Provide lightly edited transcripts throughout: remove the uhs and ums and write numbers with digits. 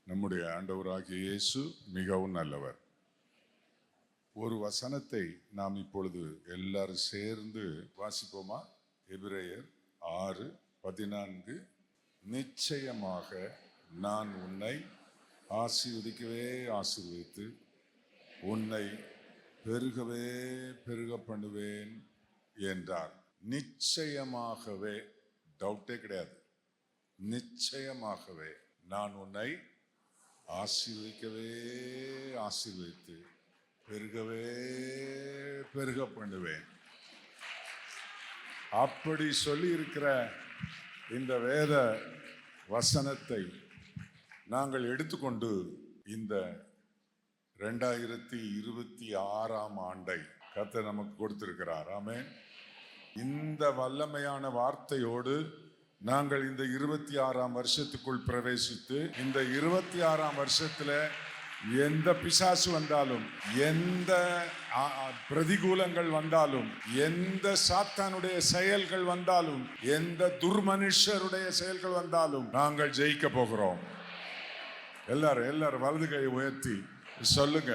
நம்முடைய ஆண்டவராகிய இயேசு மிகவும் நல்லவர். ஒரு வசனத்தை நாம் இப்பொழுது எல்லாரும் சேர்ந்து வாசிப்போமா? எபிரேயர் 6:14. நிச்சயமாக நான் உன்னை ஆசீர்வதிக்கவே ஆசீர்வதித்து உன்னை பெருகவே பெருக பண்ணுவேன் என்றார். நிச்சயமாகவே, டவுட்டே கிடையாது, நிச்சயமாகவே நான் உன்னை ஆசீர்வதிக்கவே ஆசீர்வதித்து பெருகவே பெருக பண்ணுவேன். அப்படி சொல்லி இருக்கிற இந்த வேத வசனத்தை நாங்கள் எடுத்துக்கொண்டு இந்த 2026 ஆண்டை கர்த்தர் நமக்கு கொடுத்திருக்கிறார். ஆமென். இந்த வல்லமையான வார்த்தையோடு நாங்கள் இந்த 26ஆம் வருஷத்துக்குள் பிரவேசித்து, இந்த 26ஆம் வருஷத்துல எந்த பிசாசு வந்தாலும், எந்த பிரதிகூலங்கள் வந்தாலும், எந்த சாத்தானுடைய செயல்கள் வந்தாலும், எந்த துர்மனுஷருடைய செயல்கள் வந்தாலும் நாங்கள் ஜெயிக்க போகிறோம். எல்லாரும் வலது கையை உயர்த்தி சொல்லுங்க,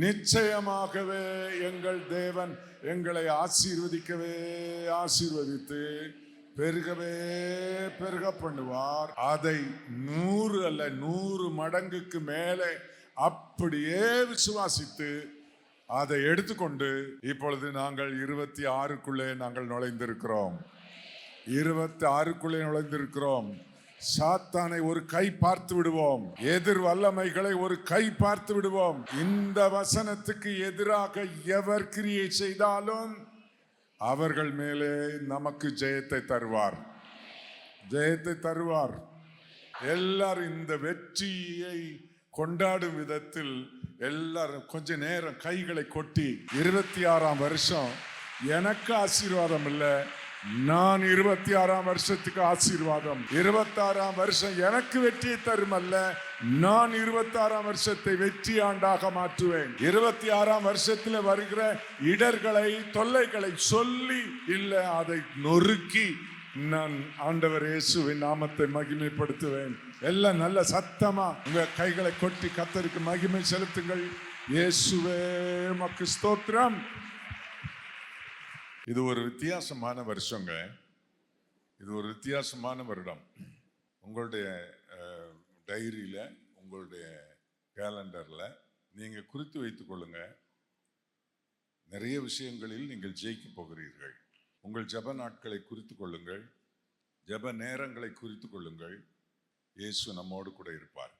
நிச்சயமாகவே எங்கள் தேவன் எங்களை ஆசீர்வதிக்கவே ஆசீர்வதித்து பெருகவே பெருக பண்ணுவார். அதை 100 அல்ல 100 மடங்குக்கு மேலே அப்படியே விசுவாசித்து அதை எடுத்துக்கொண்டு இப்பொழுது நாங்கள் 26க்குள்ளே நாங்கள் நுழைந்திருக்கிறோம். 26க்குள்ளே நுழைந்திருக்கிறோம். சாத்தானை ஒரு கை பார்த்து விடுவோம். எதிர் வல்லமைகளை ஒரு கை பார்த்து விடுவோம். இந்த வசனத்துக்கு எதிராக எவர் கிரியை செய்தாலும் அவர்கள் மேலே நமக்கு ஜெயத்தை தருவார், ஜெயத்தை தருவார். எல்லாரும் இந்த வெற்றியை கொண்டாடும் விதத்தில் எல்லாரும் கொஞ்ச நேரம் கைகளை கொட்டி, 26ஆம் வருஷம் எனக்கு ஆசீர்வாதம் இல்லை, நான் 26ஆம் வருஷத்துக்கு ஆசீர்வாதம். 26ஆம் வருஷம் எனக்கு வெற்றியை தரும் அல்ல, நான் 26ஆம் வருஷத்தை வெற்றி ஆண்டாக மாற்றுவேன். 26ஆம் வருஷத்துல வருகிற இடர்களை, தொல்லைகளை சொல்லி இல்ல, அதை நொறுக்கி நான் ஆண்டவர் இயேசுவின் நாமத்தை மகிமைப்படுத்துவேன். எல்லாம் நல்ல சத்தமா உங்க கைகளை கொட்டி கர்த்தருக்கு மகிமை செலுத்துங்கள். இயேசுவே உமக்கு ஸ்தோத்திரம். இது ஒரு வித்தியாசமான வருஷங்க. இது ஒரு வித்தியாசமான வருடம். உங்களுடைய டைரியில, உங்களுடைய கேலண்டர்ல நீங்க குறித்து வைத்துக் கொள்ளுங்க. நிறைய விஷயங்களில் நீங்கள் ஜெயிக்க போகிறீர்கள். உங்கள் ஜெப நாட்களை குறித்து கொள்ளுங்கள், ஜெப நேரங்களை குறித்து கொள்ளுங்கள். இயேசு நம்மோடு கூட இருப்பார்.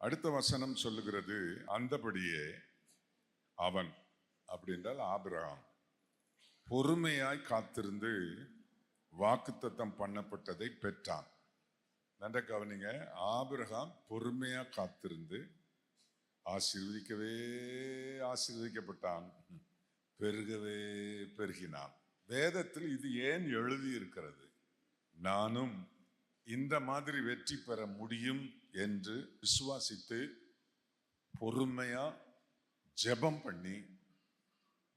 அடுத்த வசனம் சொல்லுகிறது, அந்தபடியே அவன், அப்படின்றால் ஆபிரகாம், பொறுமையாய் காத்திருந்து வாக்குத்தத்தம் பண்ணப்பட்டதை பெற்றான். நன்ற கவனிங்க, ஆபிரகாம் பொறுமையா காத்திருந்து ஆசீர்வதிக்கவே ஆசீர்வதிக்கப்பட்டான், பெருகவே பெருகினான். வேதத்தில் இது ஏன் எழுதி இருக்கிறது? நானும் இந்த மாதிரி வெற்றி பெற முடியும் என்று விசுவாசித்து பொறுமையா ஜெபம் பண்ணி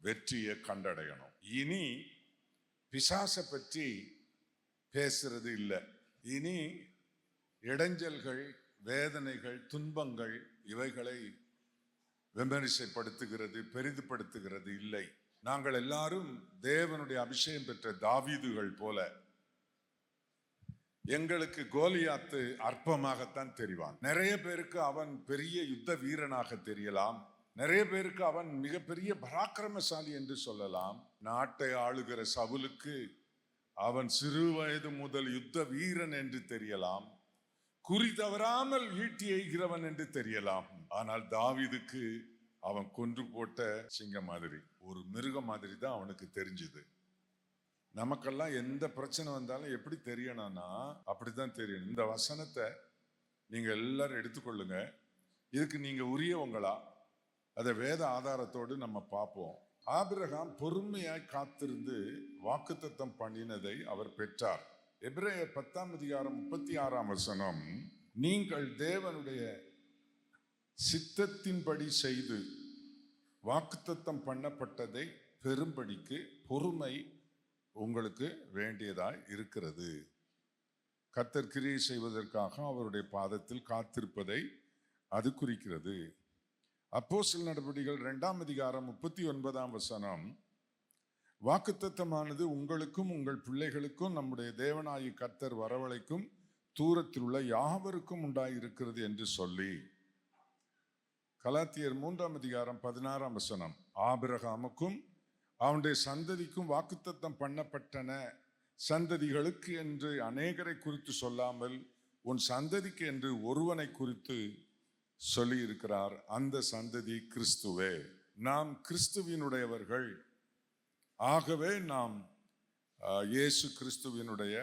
வெற்றியை கண்டடையணும். இனி பிசாசை பற்றி பேசுறது இல்லை. இனி இடைஞ்சல்கள், வேதனைகள், துன்பங்கள் இவைகளை விமரிசைப்படுத்துகிறது, பெரிதுபடுத்துகிறது இல்லை. நாங்கள் எல்லாரும் தேவனுடைய அபிஷேகம் பெற்ற தாவீதுகள் போல எங்களுக்கு கோலியாத்து அற்பமாகத்தான் தெரிவான். நிறைய பேருக்கு அவன் பெரிய யுத்த வீரனாக தெரியலாம், நிறைய பேருக்கு அவன் மிகப்பெரிய பராக்கிரமசாலி என்று சொல்லலாம். நாட்டை ஆளுகிற சவுலுக்கு அவன் சிறு வயது முதல் யுத்த வீரன் என்று தெரியலாம், குறி தவறாமல் ஈட்டி எய்கிறவன் என்று தெரியலாம். ஆனால் தாவீதுக்கு அவன் கொன்று போட்ட சிங்கம் மாதிரி, ஒரு மிருகம் மாதிரி தான் அவனுக்கு தெரிஞ்சது. நமக்கெல்லாம் எந்த பிரச்சனை வந்தாலும் எப்படி தெரியணும்னா அப்படித்தான் தெரியும். இந்த வசனத்தை நீங்க எல்லாரும் எடுத்துக்கொள்ளுங்க. இதுக்கு நீங்க உரியவங்களா, அதை வேத ஆதாரத்தோடு நம்ம பார்ப்போம். ஆபிரகாம் பொறுமையாய் காத்திருந்து வாக்குத்தத்தம் பண்ணினதை அவர் பெற்றார். எபிரேயர் 10:36 நீங்கள் தேவனுடைய சித்தத்தின்படி செய்து வாக்குத்தத்தம் பண்ணப்பட்டதை பெரும்படிக்கு பொறுமை உங்களுக்கு வேண்டியதாய் இருக்கிறது. கர்த்தர் கிரியை செய்வதற்காக அவருடைய பாதத்தில் காத்திருப்பதை அது குறிக்கிறது. அப்போஸ்தலர் நடபடிகள் 2ஆம் அதிகாரம் 39ஆம் வசனம், வாக்குத்தத்தமானது உங்களுக்கும் உங்கள் பிள்ளைகளுக்கும் நம்முடைய தேவனாகிய கர்த்தர் வரவழைக்கும் தூரத்தில் உள்ள யாவருக்கும் உண்டாயிருக்கிறது என்று சொல்லி, கலாத்தியர் 3ஆம் அதிகாரம் 16ஆம் வசனம், ஆபிரகாமுக்கும் அவனுடைய சந்ததிக்கும் வாக்குத்தத்தம் பண்ணப்பட்டன, சந்ததிகளுக்கு என்று அநேகரை குறித்து சொல்லாமல் உன் சந்ததிக்கு என்று ஒருவனை குறித்து சொல்லி இருக்கிறார். அந்த சந்ததி கிறிஸ்துவே. நாம் கிறிஸ்துவினுடையவர்கள். ஆகவே நாம் இயேசு கிறிஸ்துவினுடைய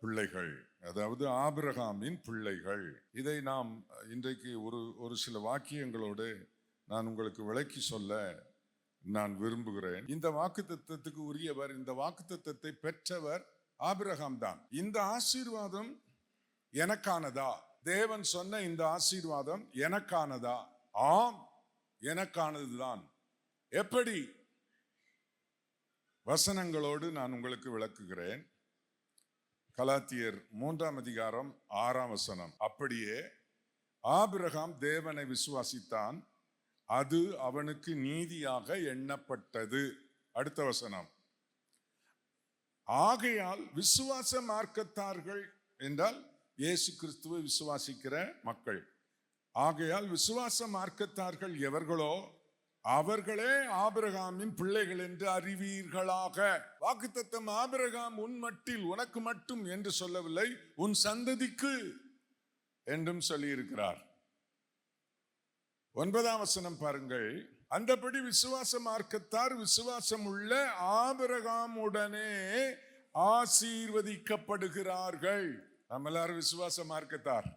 பிள்ளைகள், அதாவது ஆபிரகாமின் பிள்ளைகள். இதை நாம் இன்றைக்கு ஒரு சில வாக்கியங்களோடு நான் உங்களுக்கு விளக்கி சொல்ல நான் விரும்புகிறேன். இந்த வாக்குத்தத்தத்துக்கு உரியவர், இந்த வாக்குத்தத்தத்தை பெற்றவர் ஆபிரகாம் தான். இந்த ஆசீர்வாதம் எனக்கானதா? தேவன் சொன்ன இந்த ஆசீர்வாதம் எனக்கானதா? ஆம், எனக்கானதுதான். எப்படி? வசனங்களோடு நான் உங்களுக்கு விளக்குகிறேன். கலாத்தியர் 3ஆம் அதிகாரம் 6ஆம் வசனம், அப்படியே ஆபிரகாம் தேவனை விசுவாசித்தான், அது அவனுக்கு நீதியாக எண்ணப்பட்டது. அடுத்த வசனம், ஆகையால் விசுவாச மார்க்கத்தார்கள் என்றால் இயேசு கிறிஸ்துவை விசுவாசிக்கிற மக்கள். ஆகையால் விசுவாச மார்க்கத்தார்கள் எவர்களோ அவர்களே ஆபிரகாமின் பிள்ளைகள் என்று அறிவீர்களாக. வாக்குத்தத்தம் ஆபிரகாம் உன் மட்டில், உனக்கு மட்டும் என்று சொல்லவில்லை, உன் சந்ததிக்கு என்றும் சொல்லி இருக்கிறார். 9ஆம் வசனம் பாருங்கள், அந்தபடி விசுவாச மார்க்கத்தார் விசுவாசம் உள்ள ஆபிரகாமுடனே ஆசீர்வதிக்கப்படுகிறார்கள். நம்ம எல்லாரும் விசுவாச மார்க்கத்தார்.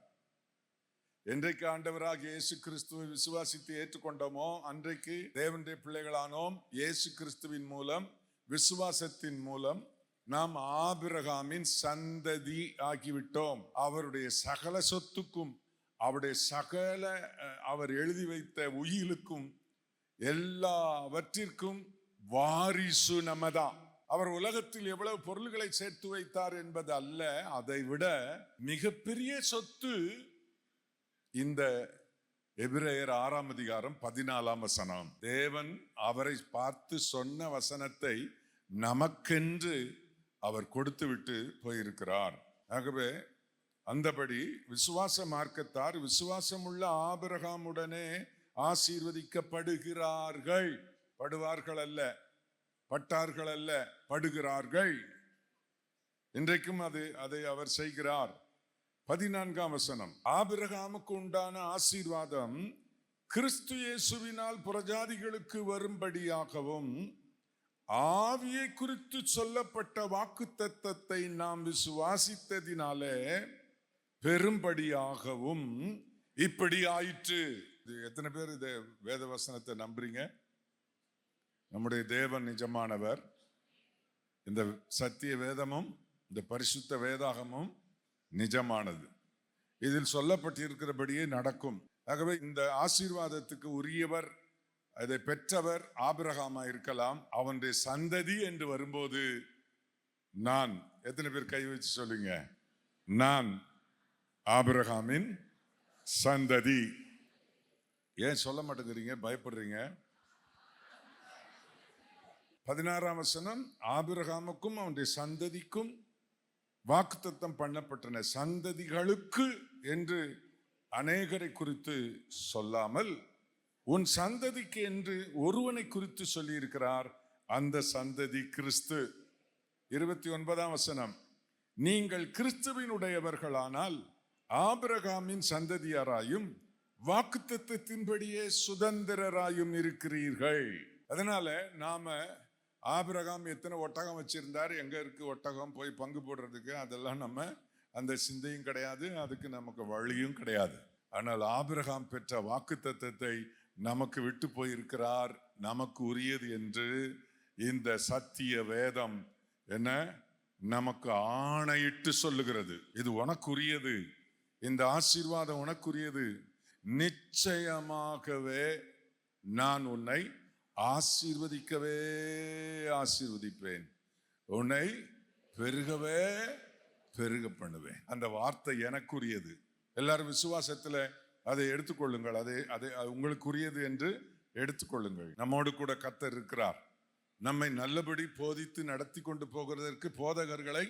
என்றைக்கு ஆண்டவராக இயேசு கிறிஸ்துவை விசுவாசித்து ஏற்றுக்கொண்டோமோ அன்றைக்கு தேவனுடைய பிள்ளைகளானோம். இயேசு கிறிஸ்துவின் மூலம், விசுவாசத்தின் மூலம் நாம் ஆபிரகாமின் சந்ததி ஆகிவிட்டோம். அவருடைய சகல சொத்துக்கும், அவருடைய சகல அவர் எழுதி வைத்த உயிலுக்கும், எல்லாவற்றிற்கும் வாரிசு நம்மதான். அவர் உலகத்தில் எவ்வளவு பொருள்களை சேர்த்து வைத்தார் என்பது அல்ல, அதை விட மிகப்பெரிய சொத்து இந்த எபிரேயர் 6ஆம் அதிகாரம் 14ஆம் வசனம். தேவன் அவரை பார்த்து சொன்ன வசனத்தை நமக்கென்று அவர் கொடுத்து விட்டு போயிருக்கிறார். ஆகவே அந்தபடி விசுவாச மார்க்கத்தார் விசுவாசம் உள்ள ஆபிரகாமுடனே ஆசீர்வதிக்கப்படுகிறார்கள். படுவார்கள் அல்ல, பட்டார்கள் அல்ல, படுகிறார்கள். இன்றைக்கும் அதை அவர் செய்கிறார். 14ஆம் வசனம், ஆபிரகாமுக்கு உண்டான ஆசீர்வாதம் கிறிஸ்து இயேசுவினால் புறஜாதிகளுக்கு வரும்படியாகவும் ஆவியை குறித்து சொல்லப்பட்ட வாக்குத்தத்தத்தை நாம் விசுவாசித்ததினாலே பெரும்படியாகவும் இப்படி ஆயிற்று. எத்தனை பேர் இந்த வேத வசனத்தை நம்புறீங்க? நம்முடைய தேவன் நிஜமானவர். இந்த சத்திய வேதமும் இந்த பரிசுத்த வேதாகமும் நிஜமானது. இதில் சொல்லப்பட்டிருக்கிறபடியே நடக்கும். ஆகவே இந்த ஆசீர்வாதத்துக்கு உரியவர், அதை பெற்றவர் ஆபிரகாமா இருக்கலாம். அவனுடைய சந்ததி என்று வரும்போது நான், எத்தனை பேர் கை வச்சு சொல்லுங்க, நான் ஆபிரகாமின் சந்ததி. ஏன் சொல்ல மாட்டேங்கிறீங்க? பயப்படுறீங்க? 16ஆம் வசனம், ஆபிரகாமுக்கும் அவனுடைய சந்ததிக்கும் வாக்குத்தத்தம் பண்ணப்பட்டன, சந்ததிகளுக்கு என்று அநேகரை குறித்து சொல்லாமல் உன் சந்ததிக்கு என்று ஒருவனை குறித்து சொல்லி இருக்கிறார். அந்த சந்ததி கிறிஸ்து. 29ஆம் வசனம், நீங்கள் கிறிஸ்துவினுடையவர்களானால் ஆபிரகாமின் சந்ததியாராயும் வாக்குத்தத்தத்தின்படியே சுதந்திரராயும் இருக்கிறீர்கள். அதனால நாம ஆபிரகாம் எத்தனை ஒட்டகம் வச்சிருந்தார், எங்க இருக்கு ஒட்டகம் போய் பங்கு போடுறதுக்கு, அதெல்லாம் நம்ம அந்த சிந்தையும் கிடையாது, அதுக்கு நமக்கு வழியும் கிடையாது. ஆனால் ஆபிரகாம் பெற்ற வாக்குத்தத்தத்தை நமக்கு விட்டு போயிருக்கிறார். நமக்கு உரியது என்று இந்த சத்திய வேதம் என்ன நமக்கு ஆணையிட்டு சொல்லுகிறது. இது உனக்குரியது, இந்த ஆசீர்வாதம் உனக்குரியது. நிச்சயமாகவே நான் உன்னை ஆசீர்வதிக்கவே ஆசீர்வதிப்பேன், உன்னை பெருகவே பெருக பண்ணுவேன். அந்த வார்த்தை எனக்குரியது. எல்லாரும் விசுவாசத்துல அதை எடுத்துக்கொள்ளுங்கள். அதை உங்களுக்குரியது என்று எடுத்துக்கொள்ளுங்கள். நம்மோடு கூட கர்த்தர் இருக்கிறார். நம்மை நல்லபடி போதித்து நடத்தி கொண்டு போகிறதற்கு போதகர்களை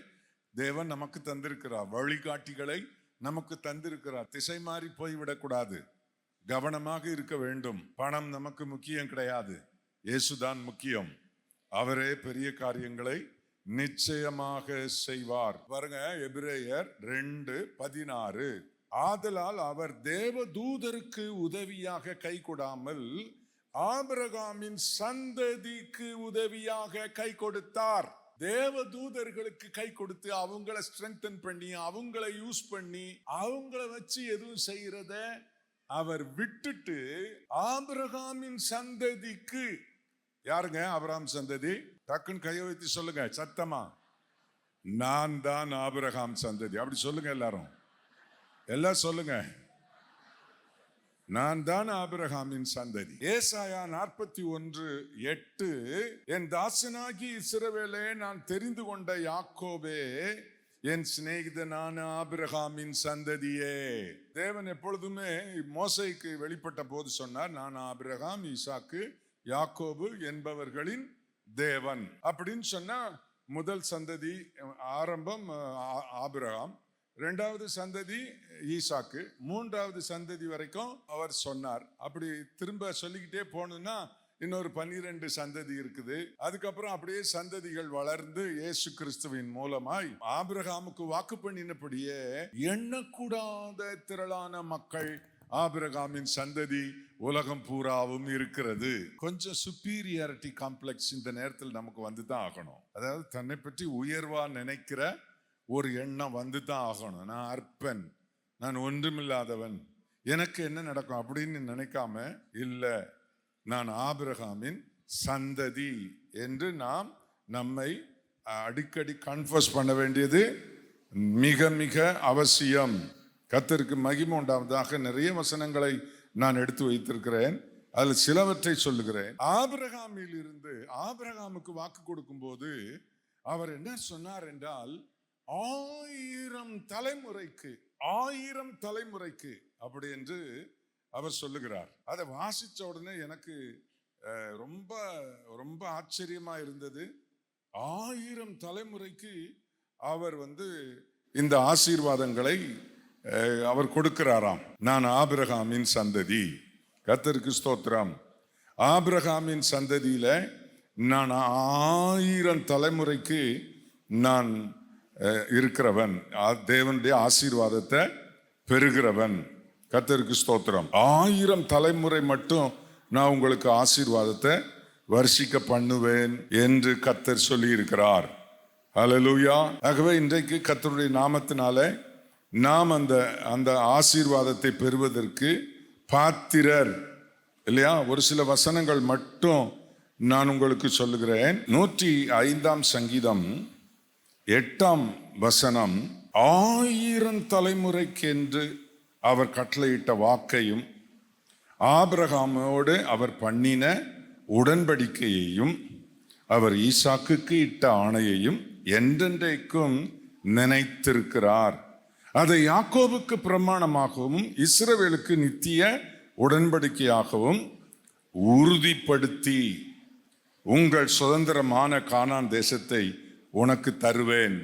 தேவன் நமக்கு தந்திருக்கிறார். வழிகாட்டிகளை நமக்கு தந்திருக்கிறார். திசை மாறி போய்விடக்கூடாது. கவனமாக இருக்க வேண்டும். பணம் நமக்கு முக்கியம் கிடையாது. இயேசுதான் முக்கியம். அவரே பெரிய காரியங்களை நிச்சயமாக செய்வார். பாருங்க, எபிரேயர் 2:16. ஆதலால் அவர் தேவ தூதருக்கு உதவியாக கை கொடாமல் ஆபிரகாமின் சந்ததிக்கு உதவியாக கை கொடுத்தார். தேவ தூதர்களுக்கு கை கொடுத்து அவங்கள ஸ்ட்ரெங்தன் பண்ணி அவங்கள யூஸ் பண்ணி அவங்கள வச்சு எதுவும் செய்யறத அவர் விட்டுட்டு ஆபிரகாமின் சந்ததிக்கு. யாருங்க ஆபிரகாம் சந்ததி? டக்குன்னு கையை வைத்து சொல்லுங்க சத்தமா. நான் தான் ஆபிரகாம் சந்ததி. அப்படி சொல்லுங்க எல்லாரும். எல்லாம் சொல்லுங்க, நான் தான் ஆபிரகாமின் சந்ததி. ஏசாயா 41:8. என் தாசனாகி இஸ்ரவேலே, நான் தெரிந்து கொண்ட யாக்கோபே, என் சிநேகிதனான ஆபிரகாமின் சந்ததியே. தேவன் எப்பொழுதுமே மோசேக்கு வெளிப்பட்ட போது சொன்னார், நான் ஆபிரகாம், ஈசாக்கு, யாக்கோபு என்பவர்களின் தேவன் அப்படின்னு சொன்னா முதல் சந்ததி ஆரம்பம் ஆபிரகாம், இரண்டாவது சந்ததி ஈசாக்கு, மூன்றாவது சந்ததி வரைக்கும் அவர் சொன்னார். அப்படி திரும்ப சொல்லிக்கிட்டே போகணும்னா இன்னொரு 12 சந்ததி இருக்குது. அதுக்கப்புறம் அப்படியே சந்ததிகள் வளர்ந்து இயேசு கிறிஸ்துவின் மூலமாய் ஆபிரகாமுக்கு வாக்கு பண்ணினபடியே எண்ணக்கூடாத திரளான மக்கள் ஆபிரகாமின் சந்ததி உலகம் பூராவும் இருக்கிறது. கொஞ்சம் சுப்பீரியாரிட்டி காம்ப்ளெக்ஸ் இந்த நேரத்தில் நமக்கு வந்து தான் ஆகணும். அதாவது தன்னை பற்றி உயர்வா நினைக்கிற ஒரு எண்ணம் வந்து தான் ஆகணும். நான் அற்பன், நான் ஒன்றுமில்லாதவன், எனக்கு என்ன நடக்கும் அப்படின்னு நினைக்காம, இல்லை நான் ஆபிரகாமின் சந்ததி என்று நாம் நம்மை அடிக்கடி கன்ஃபர்ஸ் பண்ண வேண்டியது மிக மிக அவசியம். கர்த்தருக்கு மகிமை உண்டாவதாக. நிறைய வசனங்களை நான் எடுத்து வைத்திருக்கிறேன். அதில் சிலவற்றை சொல்லுகிறேன். ஆபிரகாமில் இருந்து ஆபிரகாமுக்கு வாக்கு கொடுக்கும் போது அவர் என்ன சொன்னார் என்றால், 1000 தலைமுறைக்கு அப்படி என்று அவர் சொல்லுகிறார். அதை வாசிச்ச உடனே எனக்கு ரொம்ப ரொம்ப ஆச்சரியமா இருந்தது. 1000 தலைமுறைக்கு அவர் இந்த ஆசீர்வாதங்களை அவர் கொடுக்கிறாராம். நான் ஆபிரகாமின் சந்ததி. கர்த்தருக்கு ஸ்தோத்திரம். ஆபிரகாமின் சந்ததியில நான் 1000 தலைமுறைக்கு நான் இருக்கிறவன், தேவனுடைய ஆசீர்வாதத்தை பெறுகிறவன். கர்த்தருக்கு ஸ்தோத்திரம். 1000 தலைமுறை மட்டும் நான் உங்களுக்கு ஆசீர்வாதத்தை வர்ஷிக்க பண்ணுவேன் என்று கர்த்தர் சொல்லி இருக்கிறார். ஹல்லேலூயா. ஆகவே இன்றைக்கு கர்த்தருடைய நாமத்தினாலே நாம் அந்த ஆசீர்வாதத்தை பெறுவதற்கு பாத்திரர் இல்லையா? ஒரு சில வசனங்கள் மட்டும் நான் உங்களுக்கு சொல்லுகிறேன். 105 சங்கீதம் 8 வசனம், 1000 தலைமுறைக்கென்று அவர் கட்டளையிட்ட வாக்கையும் ஆபிரகாமோடு அவர் பண்ணின உடன்படிக்கையையும் அவர் ஈசாக்குக்கு இட்ட ஆணையையும் என்றென்றைக்கும் நினைத்திருக்கிறார். அதை யாக்கோபுக்கு பிரமாணமாகவும் இஸ்ரவேலுக்கு நித்திய உடன்படிக்கையாகவும் உறுதிப்படுத்தி, உங்கள் சுதந்திரமான கானான் தேசத்தை உனக்கு தருவேன்.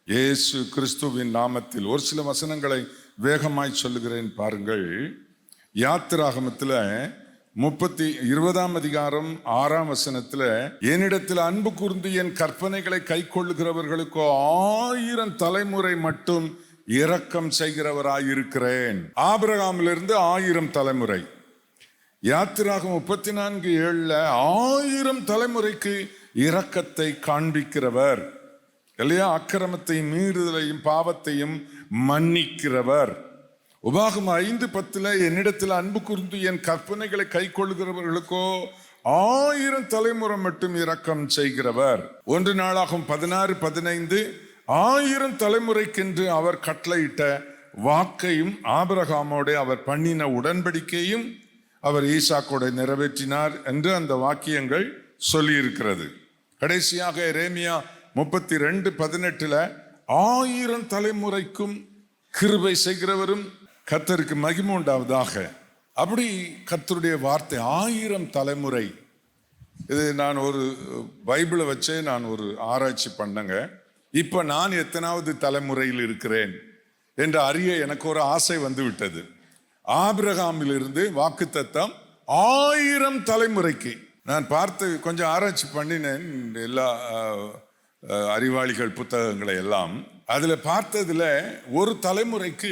இயேசு கிறிஸ்துவின் நாமத்தில். ஒரு சில வசனங்களை வேகமாய் சொல்லுகிறேன் பாருங்கள். யாத்திராகமத்தில் 20 அதிகாரம் 6 வசனத்துல, என்னிடத்தில் அன்பு கூர்ந்து என் கற்பனைகளை கை கொள்ளுகிறவர்களுக்கோ 1000 தலைமுறை மட்டும் இரக்கம் செய்கிறவராயிருக்கிறேன். ஆபிரகாமிலிருந்து 1000 தலைமுறை. யாத்திராகம் 34:7 1000 தலைமுறைக்கு இரக்கத்தை காண்பிக்கிறவர் இல்லையா? அக்கிரமத்தையும் மீறுதலையும் பாவத்தையும் மன்னிக்கிறவர். உபாகமம் 5:10 என்னிடத்தில் அன்பு கூர்ந்து என் கற்பனைகளை கை கொள்ளுகிறவர்களுக்கோ 1000 தலைமுறை மட்டும் இரக்கம் செய்கிறவர். 1 நாளாகும் 16:15 1000 தலைமுறைக்கென்று அவர் கட்டளையிட்ட வாக்கையும் ஆபிரகாமோடு அவர் பண்ணின உடன்படிக்கையும் அவர் ஈசாக்கோடு நிறைவேற்றினார் என்று அந்த வாக்கியங்கள் சொல்லி இருக்கிறது. கடைசியாக எரேமியா 32:18 1000 தலைமுறைக்கும் கிருபை செய்கிறவரும் கர்த்தருக்கு மகிமை உண்டாவதாக. அப்படி கர்த்தருடைய வார்த்தை 1000 தலைமுறை. இது நான் ஒரு பைபிளை வச்சே நான் ஒரு ஆராய்ச்சி பண்ணங்க. இப்ப நான் எத்தனாவது தலைமுறையில் இருக்கிறேன் என்று அறிய எனக்கு ஒரு ஆசை வந்து விட்டது. ஆபிரகாமிலிருந்து வாக்குத்தத்தம் 1000 தலைமுறைக்கு. நான் பார்த்து கொஞ்சம் ஆராய்ச்சி பண்ணினேன் எல்லா அறிவாளிகள் புத்தகங்களை எல்லாம். அதுல பார்த்ததுல ஒரு தலைமுறைக்கு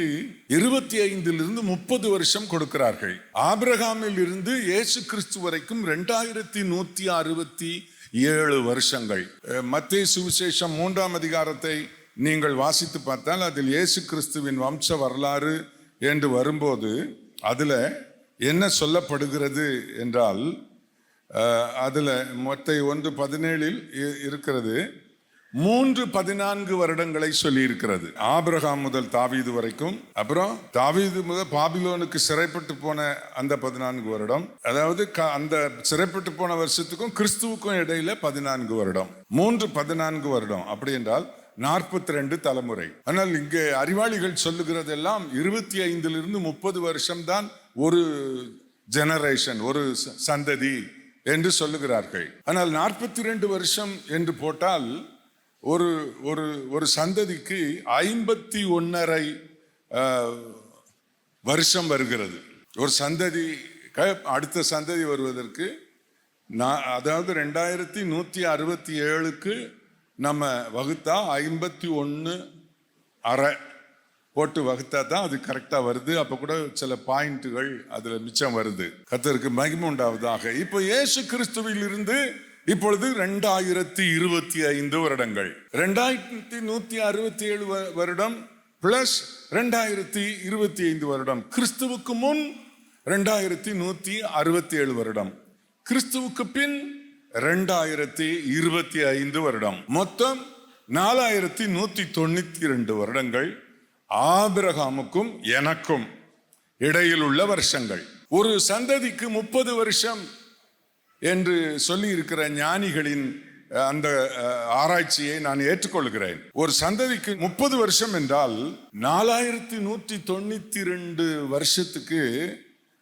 25 - 30 வருஷம் கொடுக்கிறார்கள். ஆபிரகாமில் இருந்து இயேசு கிறிஸ்து வரைக்கும் 2167 வருஷங்கள். மத்தேயு சுவிசேஷம் 3ஆம் அதிகாரத்தை நீங்கள் வாசித்து பார்த்தால் அதில் இயேசு கிறிஸ்துவின் வம்ச வரலாறு என்று வரும்போது அதுல என்ன சொல்லப்படுகிறது என்றால், அதுல மத்தேயு 1:17 இருக்கிறது. 3-14 வருடங்களை சொல்லி இருக்கிறது. ஆபிரகாம் முதல் தாவீது வரைக்கும், அப்புறம் தாவீது முதல் பாபிலோனுக்கு சிறைப்பட்டு போன அந்த 14 வருடம், அதாவது அந்த சிறைப்பட்டு போன வருஷத்துக்கும் கிறிஸ்துவுக்கும் இடையில 14 வருடம், 3-14 வருடம். அப்படி என்றால் 42 தலைமுறை. ஆனால் இங்கே அறிவாளிகள் சொல்லுகிறதெல்லாம் 25 - 30 வருஷம் தான் ஒரு ஜெனரேஷன், ஒரு சந்ததி என்று சொல்லுகிறார்கள். ஆனால் 42 வருஷம் என்று போட்டால் ஒரு ஒரு ஒரு சந்ததிக்கு 51.5 வருஷம் வருகிறது. ஒரு சந்ததி அடுத்த சந்ததி வருவதற்கு அதாவது 2167க்கு நம்ம வகுத்தா 51.5 போட்டு வகுத்தா தான் அது கரெக்டா வருது. அப்ப கூட சில பாயிண்ட்டுகள் அதுல மிச்சம் வருது. கர்த்தருக்கு மகிமை உண்டாவதாக. இப்போ இயேசு கிறிஸ்துவில் இருந்து இப்பொழுது 2025 வருடங்கள். 2167 வருடம் பிளஸ் 2025 வருடம். கிறிஸ்துவுக்கு முன் 2167 வருடம், கிறிஸ்துவுக்கு பின் 2025 வருடம். மொத்தம் 4192 வருடங்கள் ஆபிரகாமுக்கும் எனக்கும் இடையில் உள்ள வருஷங்கள். ஒரு சந்ததிக்கு 30 வருஷம் என்று சொல்லி இருக்கிற ஞானிகளின் அந்த ஆராய்ச்சியை நான் ஏற்றுக்கொள்கிறேன். ஒரு சந்ததிக்கு 30 வருஷம் என்றால் 4192 வருஷத்துக்கு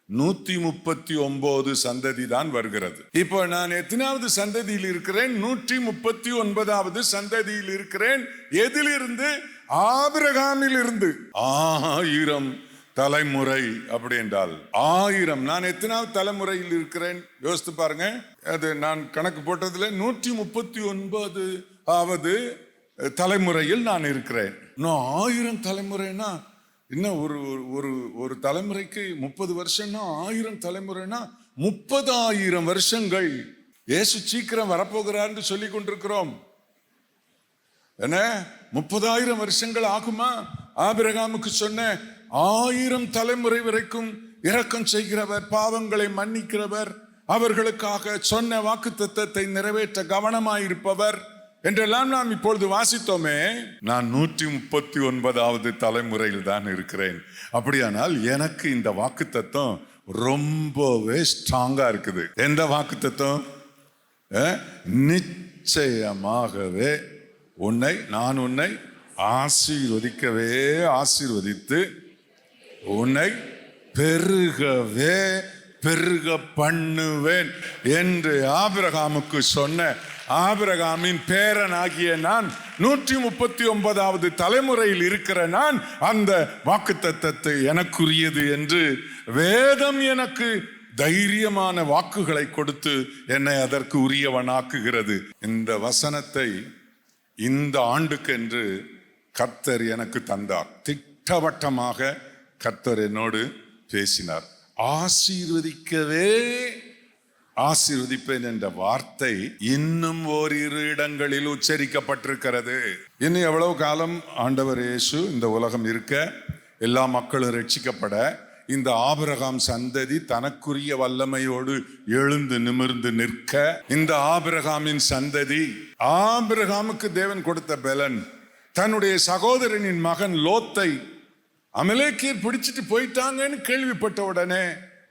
139 சந்ததி தான் வருகிறது. இப்போ நான் எத்தனாவது சந்ததியில் இருக்கிறேன்? 139வது சந்ததியில் இருக்கிறேன். எதிலிருந்து? ஆபிரகாமில் இருந்து. 1000 தலைமுறை. அப்படி என்றால் 1000. நான் எத்தனாவது தலைமுறையில் இருக்கிறேன் யோசித்து பாருங்க. அது நான் கணக்கு போட்டதுல 139வது தலைமுறையில் நான் இருக்கிறேன். இன்னும் 1000 தலைமுறைனா இன்னும் ஒரு தலைமுறைக்கு 30 வருஷம்னா 1000 தலைமுறைனா 30,000 வருஷங்கள். இயேசு சீக்கிரம் வரப்போகிறான்னு சொல்லி கொண்டிருக்கிறோம். என்ன 30,000 வருஷங்கள் ஆகுமா? ஆபிரகாமுக்கு சொன்ன 1000 தலைமுறை வரைக்கும் இரக்கம் செய்கிறவர், பாவங்களை மன்னிக்கிறவர், அவர்களுக்காக சொன்ன வாக்குத்தத்தத்தை நிறைவேற்ற கவனமாயிருப்பவர் என்றெல்லாம் நாம் இப்பொழுது வாசித்தோமே. நான் 139வது தலைமுறையில் தான் இருக்கிறேன். அப்படியானால் எனக்கு இந்த வாக்குத்தத்தம் ரொம்பவே ஸ்ட்ராங்கா இருக்குது. எந்த வாக்குத்தத்தம்? நிச்சயமாகவே நான் உன்னை ஆசீர்வதிக்கவே ஆசீர்வதித்து உன்னை பெருகவே பெருக பண்ணுவேன் என்று ஆபிரகாமுக்கு சொன்ன ஆபிரகாமின் பேரனாகிய நான் 139வது தலைமுறையில் இருக்கிற நான் அந்த வாக்குத்தத்தத்தை எனக்குரியது என்று வேதம் எனக்கு தைரியமான வாக்குகளை கொடுத்து என்னை அதற்கு உரியவனாக்குகிறது. இந்த வசனத்தை இந்த ஆண்டுக்கு என்று கர்த்தர் எனக்கு தந்தார். திட்டவட்டமாக கர்த்தர் என்னோடு பேசினார். ஆசீர்வதிக்கவே ஆசீர்வதிப்பேன் என்ற வார்த்தை இன்னும் ஓரிரு இடங்களில் உச்சரிக்கப்பட்டிருக்கிறது. இன்னும் எவ்வளவு காலம் ஆண்டவர் இயேசு இந்த உலகம் இருக்க, எல்லா மக்களும் ரட்சிக்கப்பட, இந்த ஆபிரகாம் சந்ததி தனக்குரிய வல்லமையோடு எழுந்து நிமிர்ந்து நிற்க, இந்த ஆபிரகாமின் சந்ததி, ஆபிரகாமுக்கு தேவன் கொடுத்த பலன், தன்னுடைய சகோதரனின் மகன் லோத்தை அமலேக்கியர் பிடிச்சிட்டு போயிட்டாங்கன்னு கேள்விப்பட்ட உடனே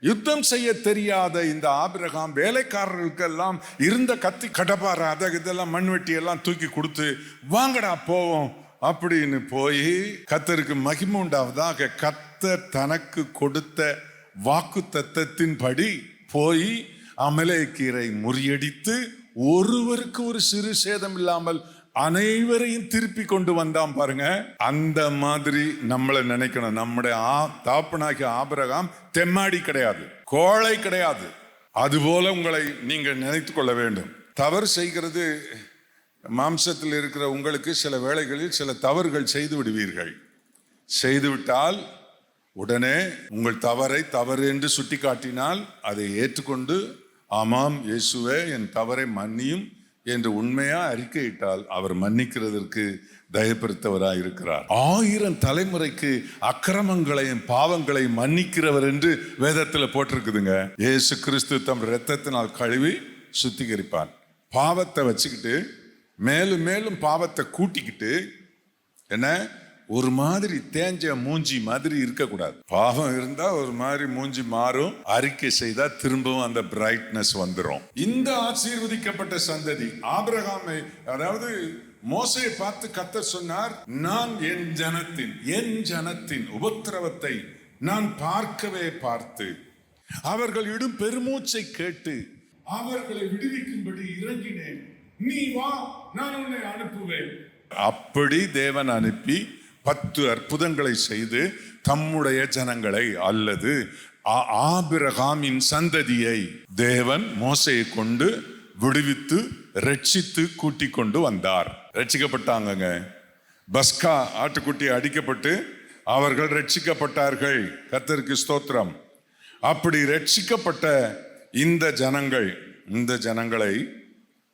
யுத்தம் செய்ய தெரியாத இந்த ஆபிரகாம் வேலைக்காரர்களுக்கெல்லாம் இருந்த கத்தி கடப்பார அதை இதெல்லாம் மண்வெட்டி எல்லாம் தூக்கி கொடுத்து வாங்கடா போவோம் அப்படின்னு போய் கர்த்தருக்கு மகிமை உண்டாவதாக கர்த்தர் தனக்கு கொடுத்த வாக்கு தத்தத்தின்படி போய் அமலேக்கியரை முறியடித்து ஒருவருக்கு ஒரு சிறு சேதம் இல்லாமல் அனைவரையும் திருப்பி கொண்டு வந்தான் பாருங்க. அந்த மாதிரி நம்மளை நினைக்கணும். நம்முடைய தாப்பனாகிய ஆபிரகாம் தெம்மாடி கிடையாது, கோழை கிடையாது. அதுபோல உங்களை நீங்கள் நினைத்து கொள்ள வேண்டும். தவறு செய்கிறது மாம்சத்தில் இருக்கிற உங்களுக்கு சில வேளைகளில் சில தவறுகள் செய்து விடுவீர்கள். செய்துவிட்டால் உடனே உங்கள் தவறை தவறு என்று சுட்டி காட்டினால் அதை ஏற்றுக்கொண்டு ஆமாம் இயேசுவே என் தவறை மன்னியும் என்று உண்மையா அறிக்கையிட்டால் அவர் மன்னிக்கிறதற்கு தயப்படுத்தவராய் இருக்கிறார். 1000 தலைமுறைக்கு அக்கிரமங்களையும் பாவங்களையும் மன்னிக்கிறவர் என்று வேதத்தில் போட்டிருக்குதுங்க. இயேசு கிறிஸ்து தம் இரத்தத்தினால் கழுவி சுத்திகரிப்பார். பாவத்தை வச்சுக்கிட்டு மேலும் மேலும் பாவத்தை கூட்டிக்கிட்டு என்ன ஒரு மாதிரி தேஞ்ச மூஞ்சி மாதிரி இருக்கக்கூடாது. பாவம் இருந்தா ஒரு மாதிரி மூஞ்சி மாறும், அறிக்கை செய்தா திரும்பவும் அந்த பிரைட்னஸ் வந்துடும். இந்த ஆசீர்வதிக்கப்பட்ட சந்ததி ஆபிரகாமை, அதாவது மோசேயை பார்த்து கர்த்தர் சொன்னார், நான் என் ஜனத்தின் உபத்திரவத்தை நான் பார்க்கவே பார்த்து அவர்கள் இடும் பெருமூச்சை கேட்டு அவர்களை விடுவிக்கும்படி இறங்கினேன். நீ வா, நான் உன்னை அனுப்புவேன். அப்படி தேவன் அனுப்பி 10 அற்புதங்களை செய்து தம்முடைய ஜனங்களை அல்லது ஆபிரகாமின் சந்ததியை தேவன் மோசேயை கொண்டு விடுவித்து ரட்சித்து கூட்டி கொண்டு வந்தார். ரட்சிக்கப்பட்டாங்க. பஸ்கா ஆட்டுக்குட்டி அடிக்கப்பட்டு அவர்கள் ரட்சிக்கப்பட்டார்கள். கர்த்தருக்கு ஸ்தோத்திரம். அப்படி ரட்சிக்கப்பட்ட இந்த ஜனங்களை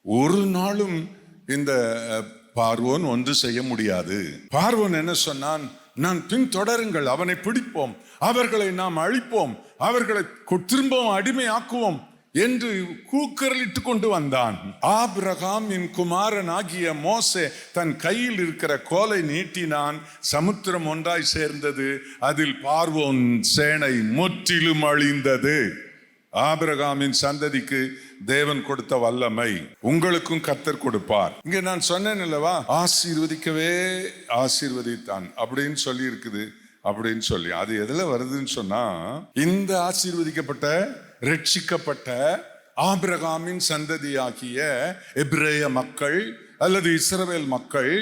ஒரு நாளும் இந்த பார்வோன் ஒன்று செய்ய முடியாது. பார்வோன் என்ன சொன்னான்? நான் பின்தொடருங்கள், அவனை பிடிப்போம், அவர்களை நாம் அழிப்போம், அவர்களை திரும்பவும் அடிமையாக்குவோம் என்று கூக்குரலிட்டு கொண்டு வந்தான். ஆபிரகாமின் குமாரன் ஆகிய மோசே தன் கையில் இருக்கிற கோலை நீட்டினான். சமுத்திரம் ஒன்றாய் சேர்ந்தது. அதில் பார்வோன் சேனை முற்றிலும் அழிந்தது. ஆபிரகாமின் சந்ததிக்கு தேவன் கொடுத்த வல்லமை உங்களுக்கும் கர்த்தர் கொடுப்பார். இங்க நான் சொன்னேன் அல்லவா, ஆசீர்வதிக்கவே ஆசீர்வதித்தான் அப்படின்னு சொல்லி இருக்குது. அப்படின்னு சொல்லி அது எதுல வருதுன்னு சொன்னா, இந்த ஆசீர்வதிக்கப்பட்ட ரட்சிக்கப்பட்ட ஆபிரகாமின் சந்ததியாகிய எபிரேய மக்கள் அல்லது இஸ்ரவேல் மக்கள்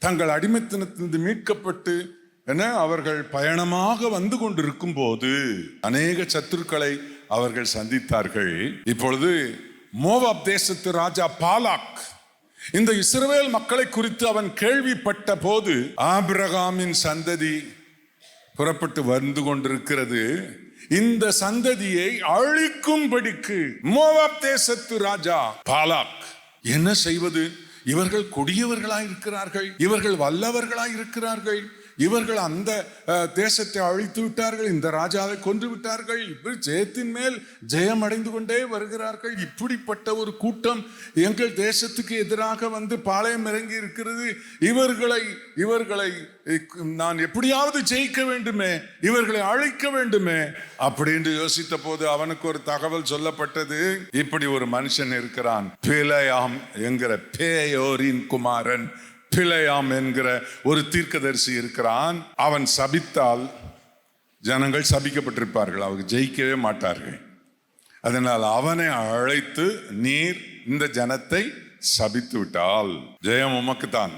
தங்கள் அடிமைத்தனத்திலிருந்து மீட்கப்பட்டு அவர்கள் பயணமாக வந்து கொண்டிருக்கும் போது அநேக சத்துருக்களை அவர்கள் சந்தித்தார்கள். இப்பொழுது மோவாப் தேசத்து ராஜா பாலாக் இந்த இஸ்ரவேல் மக்களை குறித்து அவன் கேள்விப்பட்ட போது ஆபிரகாமின் சந்ததி புறப்பட்டு வந்து கொண்டிருக்கிறது, இந்த சந்ததியை அழிக்கும்படிக்கு மோவாப் தேசத்து ராஜா பாலாக் என்ன செய்வது? இவர்கள் கொடியவர்களாய் இருக்கிறார்கள், இவர்கள் வல்லவர்களாய் இருக்கிறார்கள், இவர்கள் அந்த தேசத்தை அழித்து விட்டார்கள், இந்த ராஜாவை கொன்று விட்டார்கள், இப்படி ஜெயத்தின் மேல் ஜெயம் அடைந்து கொண்டே வருகிறார்கள். இப்படிப்பட்ட ஒரு கூட்டம் எங்கள் தேசத்துக்கு எதிராக வந்து பாளையம் இறங்கி இருக்கிறது. இவர்களை நான் எப்படியாவது ஜெயிக்க வேண்டுமே, இவர்களை அழிக்க வேண்டுமே அப்படின்னு யோசித்த போது அவனுக்கு ஒரு தகவல் சொல்லப்பட்டது. இப்படி ஒரு மனுஷன் இருக்கிறான், பிலேயாம் என்கிற பேயோரின் குமாரன் பிலேயாம் என்கிற ஒரு தீர்க்கதரிசி இருக்கிறான். அவன் சபித்தால் ஜனங்கள் சபிக்கப்பட்டிருப்பார்கள், அவங்க ஜெயிக்கவே மாட்டார்கள். அதனால் அவனை அழைத்து, நீர் இந்த ஜனத்தை சபித்து விட்டால் ஜெயம் உமக்கு தான்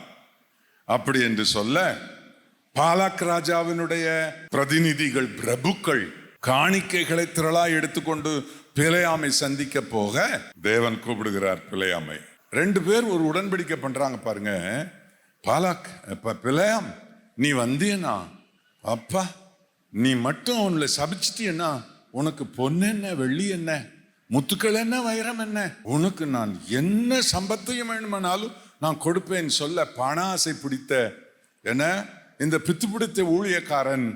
அப்படி என்று சொல்ல, பாலாக் ராஜாவினுடைய பிரதிநிதிகள் பிரபுக்கள் காணிக்கைகளை திரளாய் எடுத்துக்கொண்டு பிலேயாமை சந்திக்க போக தேவன் கூப்பிடுகிறார் பிலேயாமை. 2 பேர் ஒரு உடன்படிக்கை பண்றாங்க பாருங்க. பாலாக், பிலேயாம் நீ வந்தியனா, அப்பா நீ மட்டும் உன்னை சபிச்சிட்டியன்னா உனக்கு பொண்ணு என்ன, வெள்ளி என்ன, முத்துக்கள் என்ன, வைரம் என்ன, உனக்கு நான் என்ன சம்பத்தையும் வேணுமானாலும் நான் கொடுப்பேன் சொல்ல பண ஆசை பிடித்த என்ன இந்த பித்து பிடித்த ஊழியக்காரன்,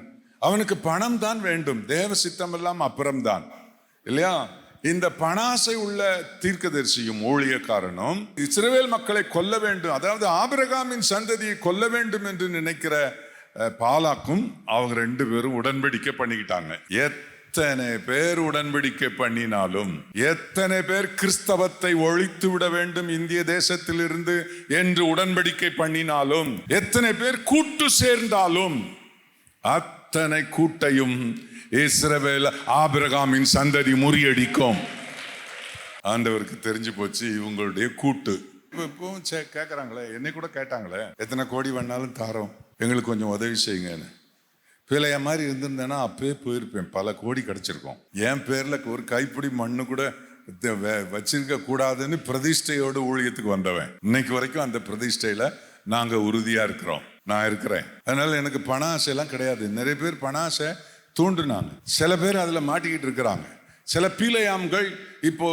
அவனுக்கு பணம் தான் வேண்டும், தேவ சித்தம் எல்லாம் அப்புறம்தான் இல்லையா? இந்த பணாசை உள்ள தீர்க்கதரிசியும் ஊழியக்காரனும் இஸ்ரவேல் மக்களை கொல்ல வேண்டும், அதாவது ஆபிரகாமின் சந்ததியை கொல்ல வேண்டும் என்று நினைக்கிற பாலாக்கும் அவங்க 2 பேரும் உடன்படிக்கை பண்ணிக்கிட்டாங்க. எத்தனை பேர் உடன்படிக்கை பண்ணினாலும், எத்தனை பேர் கிறிஸ்தவத்தை ஒழித்து விட வேண்டும் இந்திய தேசத்தில் இருந்து என்று உடன்படிக்கை பண்ணினாலும், எத்தனை பேர் கூட்டு சேர்ந்தாலும், அத்தனை கூட்டையும் இஸ்ரவேல் ஆபிரகாமின் சந்ததி முறியடிக்கும். ஆண்டவருக்கு தெரிஞ்சு போச்சு இவங்களுடைய கூட்டு. இப்போ கேட்குறாங்களே, என்னை கூட கேட்டாங்களே, எத்தனை கோடி வேணாலும் தாரோம், எங்களுக்கு கொஞ்சம் உதவி செய்யுங்கன்னு. பிள்ளைய மாதிரி இருந்திருந்தேன்னா அப்பயே போயிருப்பேன், பல கோடி கிடைச்சிருக்கோம். என் பேர்ல ஒரு கைப்பிடி மண்ணு கூட வச்சிருக்க கூடாதுன்னு பிரதிஷ்டையோடு ஊழியத்துக்கு வந்தவன். இன்னைக்கு வரைக்கும் அந்த பிரதிஷ்டையில நாங்க உறுதியா இருக்கிறோம். நான் இருக்கிறேன். அதனால எனக்கு பண ஆசையெல்லாம் கிடையாது. நிறைய பேர் பண ஆசை தூண்டுனாங்க. சில பேர் அதுல மாட்டிக்கிட்டு இருக்கிறாங்க. சில பீலையாம்கள் இப்போ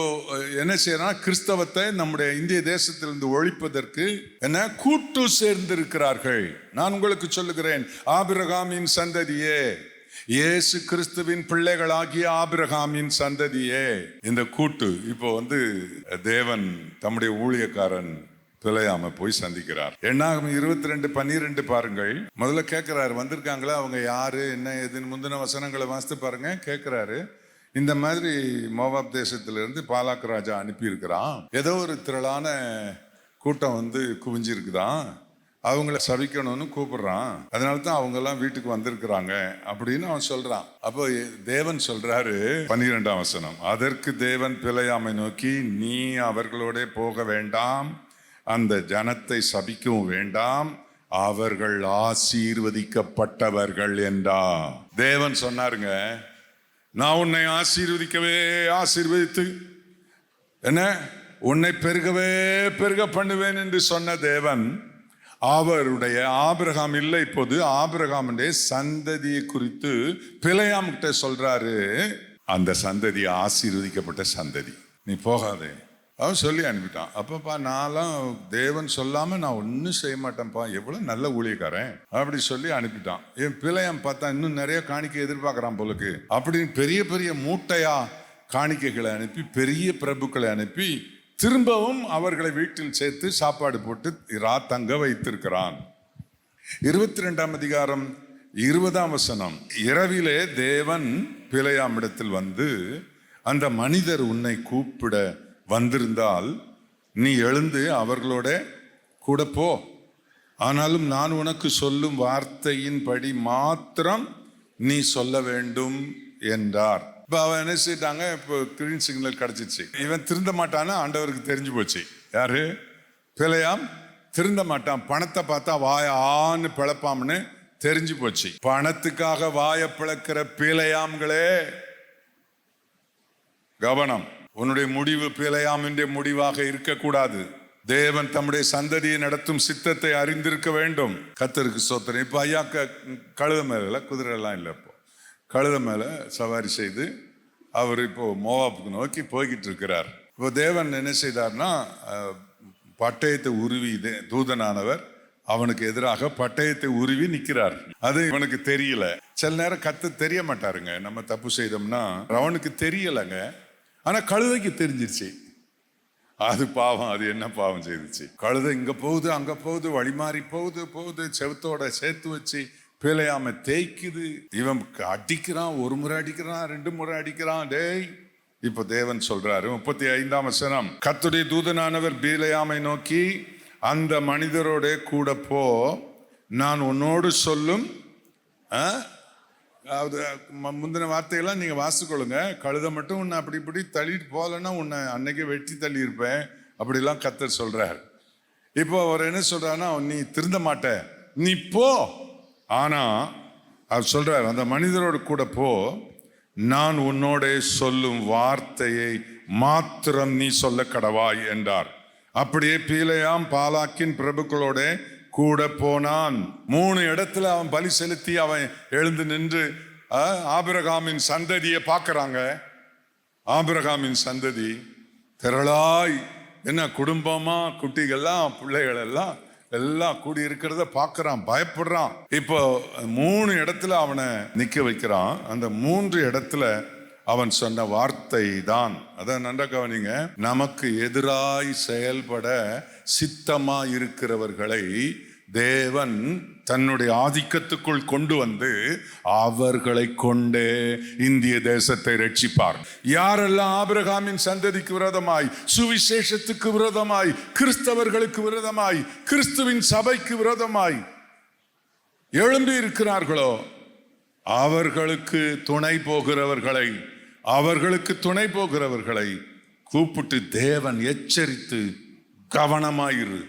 என்ன செய்யறாங்க, கிறிஸ்தவத்தை நம்முடைய இந்திய தேசத்திலிருந்து ஒழிப்பதற்கு என்ன கூட்டு சேர்ந்திருக்கிறார்கள். நான் உங்களுக்கு சொல்லுகிறேன், ஆபிரகாமின் சந்ததியே, இயேசு கிறிஸ்துவின் பிள்ளைகளாகிய ஆபிரகாமின் சந்ததியே, இந்த கூட்டு இப்போ தேவன் தம்முடைய ஊழியக்காரன் பிழையாம போய் சந்திக்கிறார். என்னாகும் 22:12 பாருங்கள். முதல்ல கேட்கிறாரு, வந்திருக்காங்களா, அவங்க யாரு என்ன எதுன்னு முந்தின வசனங்களை வாசித்து பாருங்க. கேட்கிறாரு, இந்த மாதிரி மோவாப் தேசத்திலிருந்து பாலாக் ராஜா அனுப்பி இருக்கிறான், ஏதோ ஒரு திரளான கூட்டம் குவிஞ்சிருக்குதான், அவங்கள சபிக்கணும்னு கூப்பிடுறான், அதனால தான் அவங்க எல்லாம் வீட்டுக்கு வந்திருக்கிறாங்க அப்படின்னு அவன் சொல்றான். அப்போ தேவன் சொல்றாரு, 12ஆம் வசனம், அதற்கு தேவன் பிழையாமை நோக்கி, நீ அவர்களோட போக வேண்டாம், அந்த ஜனத்தை சபிக்கவும் வேண்டாம், அவர்கள் ஆசீர்வதிக்கப்பட்டவர்கள் என்றா. தேவன் சொன்னாருங்க, நான் உன்னை ஆசீர்வதித்து என்ன உன்னை பெருகவே பெருக பண்ணுவேன் என்று சொன்ன தேவன் அவருடைய ஆபிரகாம் இல்லை, இப்போது ஆபிரகாமுடைய சந்ததியை குறித்து பிழையாம் கிட்ட சொல்றாரு, அந்த சந்ததி ஆசீர்வதிக்கப்பட்ட சந்ததி, நீ போகாதே. அவன் சொல்லி அனுப்பிட்டான். அப்பப்பா நான்லாம் தேவன் சொல்லாம நான் ஒன்றும் செய்ய மாட்டேன்ப்பா, எவ்வளவு நல்ல ஊழியக்காரன் அப்படி சொல்லி அனுப்பிட்டான். என் பிள்ளையம் பார்த்தா இன்னும் நிறைய காணிக்கை எதிர்பார்க்கறான் போலுக்கு அப்படின்னு பெரிய பெரிய மூட்டையா காணிக்கைகளை அனுப்பி, பெரிய பிரபுக்களை அனுப்பி, திரும்பவும் அவர்களை வீட்டில் சேர்த்து சாப்பாடு போட்டு தங்க வைத்திருக்கிறான். 22ஆம் அதிகாரம் 20ஆம் வசனம், இரவிலே தேவன் பிழையாமிடத்தில் அந்த மனிதர் உன்னை கூப்பிட வந்திருந்தால் நீ எழுந்து அவர்களோட கூட போ, ஆனாலும் நான் உனக்கு சொல்லும் வார்த்தையின்படி மாத்திரம் நீ சொல்ல வேண்டும் என்றார். இப்போ அவன் என்ன செய்தாங்க, இப்போ கிரீன் சிக்னல் கிடைச்சிச்சு. இவன் திருந்த மாட்டான்னு ஆண்டவருக்கு தெரிஞ்சு போச்சு. யாரு? பிழையாம் திருந்த மாட்டான். பணத்தை பார்த்தா வாய ஆன்னு பிளப்பாம்னு தெரிஞ்சு போச்சு. பணத்துக்காக வாய பிளக்கிற பிழையாம்களே கவனம். உன்னுடைய முடிவு பிழையாமின் முடிவாக இருக்கக்கூடாது. தேவன் தம்முடைய சந்ததியை நடத்தும் சித்தத்தை அறிந்திருக்க வேண்டும். கர்த்தருக்கு ஸ்தோத்திரம். இப்போ ஐயா கழுத மேல குதிரை எல்லாம் இல்லை, இப்போ கழுத மேல சவாரி செய்து அவர் இப்போ மோவாப்புக்கு நோக்கி போய்கிட்டு இருக்கிறார். இப்போ தேவன் என்ன செய்தார்னா, பட்டயத்தை உருவி தூதனானவர் அவனுக்கு எதிராக பட்டயத்தை உருவி நிற்கிறார். அது இவனுக்கு தெரியல. சில நேரம் தெரிய மாட்டாருங்க. நம்ம தப்பு செய்தோம்னா அவனுக்கு தெரியலைங்க, ஆனா கழுதைக்கு தெரிஞ்சிருச்சு. அது பாவம், அது என்ன பாவம் செய்துச்சு. கழுதை இங்க போகுது அங்க போகுது, வழி மாறி போகுது, செவத்தோட சேர்த்து வச்சு பிழையாம தேய்க்குது. இவன் அடிக்கிறான், ஒரு முறை அடிக்கிறான், 2 முறை அடிக்கிறான். டேய், இப்ப தேவன் சொல்றாரு 35ஆம் வசனம், கர்த்தருடைய தூதனானவர் பிலேயாமை நோக்கி, அந்த மனிதரோட கூட போ, நான் உன்னோடு சொல்லும் முந்தின வார்த்தையெல்லாம் நீங்க வாசிக்கொள்ளுங்க. கழுதை மட்டும் உன்னை அப்படி இப்படி தள்ளிட்டு போகலன்னா உன்னை அன்னைக்கு வெட்டி தள்ளி இருப்பேன் அப்படிலாம் கர்த்தர் சொல்றார். இப்போ அவர் என்ன சொல்றாருன்னா, நீ திருந்த மாட்ட, நீ போ. ஆனா அவர் சொல்றாரு, அந்த மனிதரோடு கூட போ, நான் உன்னோட சொல்லும் வார்த்தையை மாத்திரம் நீ சொல்ல கடவாய் என்றார். அப்படியே பிலேயாம் பாலாக்கின் பிரபுக்களோட கூட போனான். 3 இடத்துல அவன் பலி செலுத்தி அவன் எழுந்து நின்று ஆபிரகாமின் சந்ததியை பார்க்கறாங்க. ஆபிரகாமின் சந்ததி திரளாய் என்ன குடும்பமா, குட்டிகள்லாம் பிள்ளைகள் எல்லாம் கூடி இருக்கிறத பார்க்கறான், பயப்படுறான். இப்போ 3 இடத்துல அவனை நிக்க வைக்கிறான். அந்த 3 இடத்துல அவன் சொன்ன வார்த்தை தான், அதான் நன்றா கவனிங்க, நமக்கு எதிராய் செயல்பட சித்தமா இருக்கிறவர்களை தேவன் தன்னுடைய ஆதிக்கத்துக்குள் கொண்டு வந்து அவர்களை கொண்டே இந்திய தேசத்தை ரட்சிப்பார். யாரெல்லாம் ஆபிரகாமின் சந்ததிக்கு விரோதமாய், சுவிசேஷத்துக்கு விரோதமாய், கிறிஸ்தவர்களுக்கு விரோதமாய், கிறிஸ்துவின் சபைக்கு விரோதமாய் எழும்பி இருக்கிறார்களோ அவர்களுக்கு துணை போகிறவர்களை கூப்பிட்டு தேவன் எச்சரித்து, கவனமாயிரு,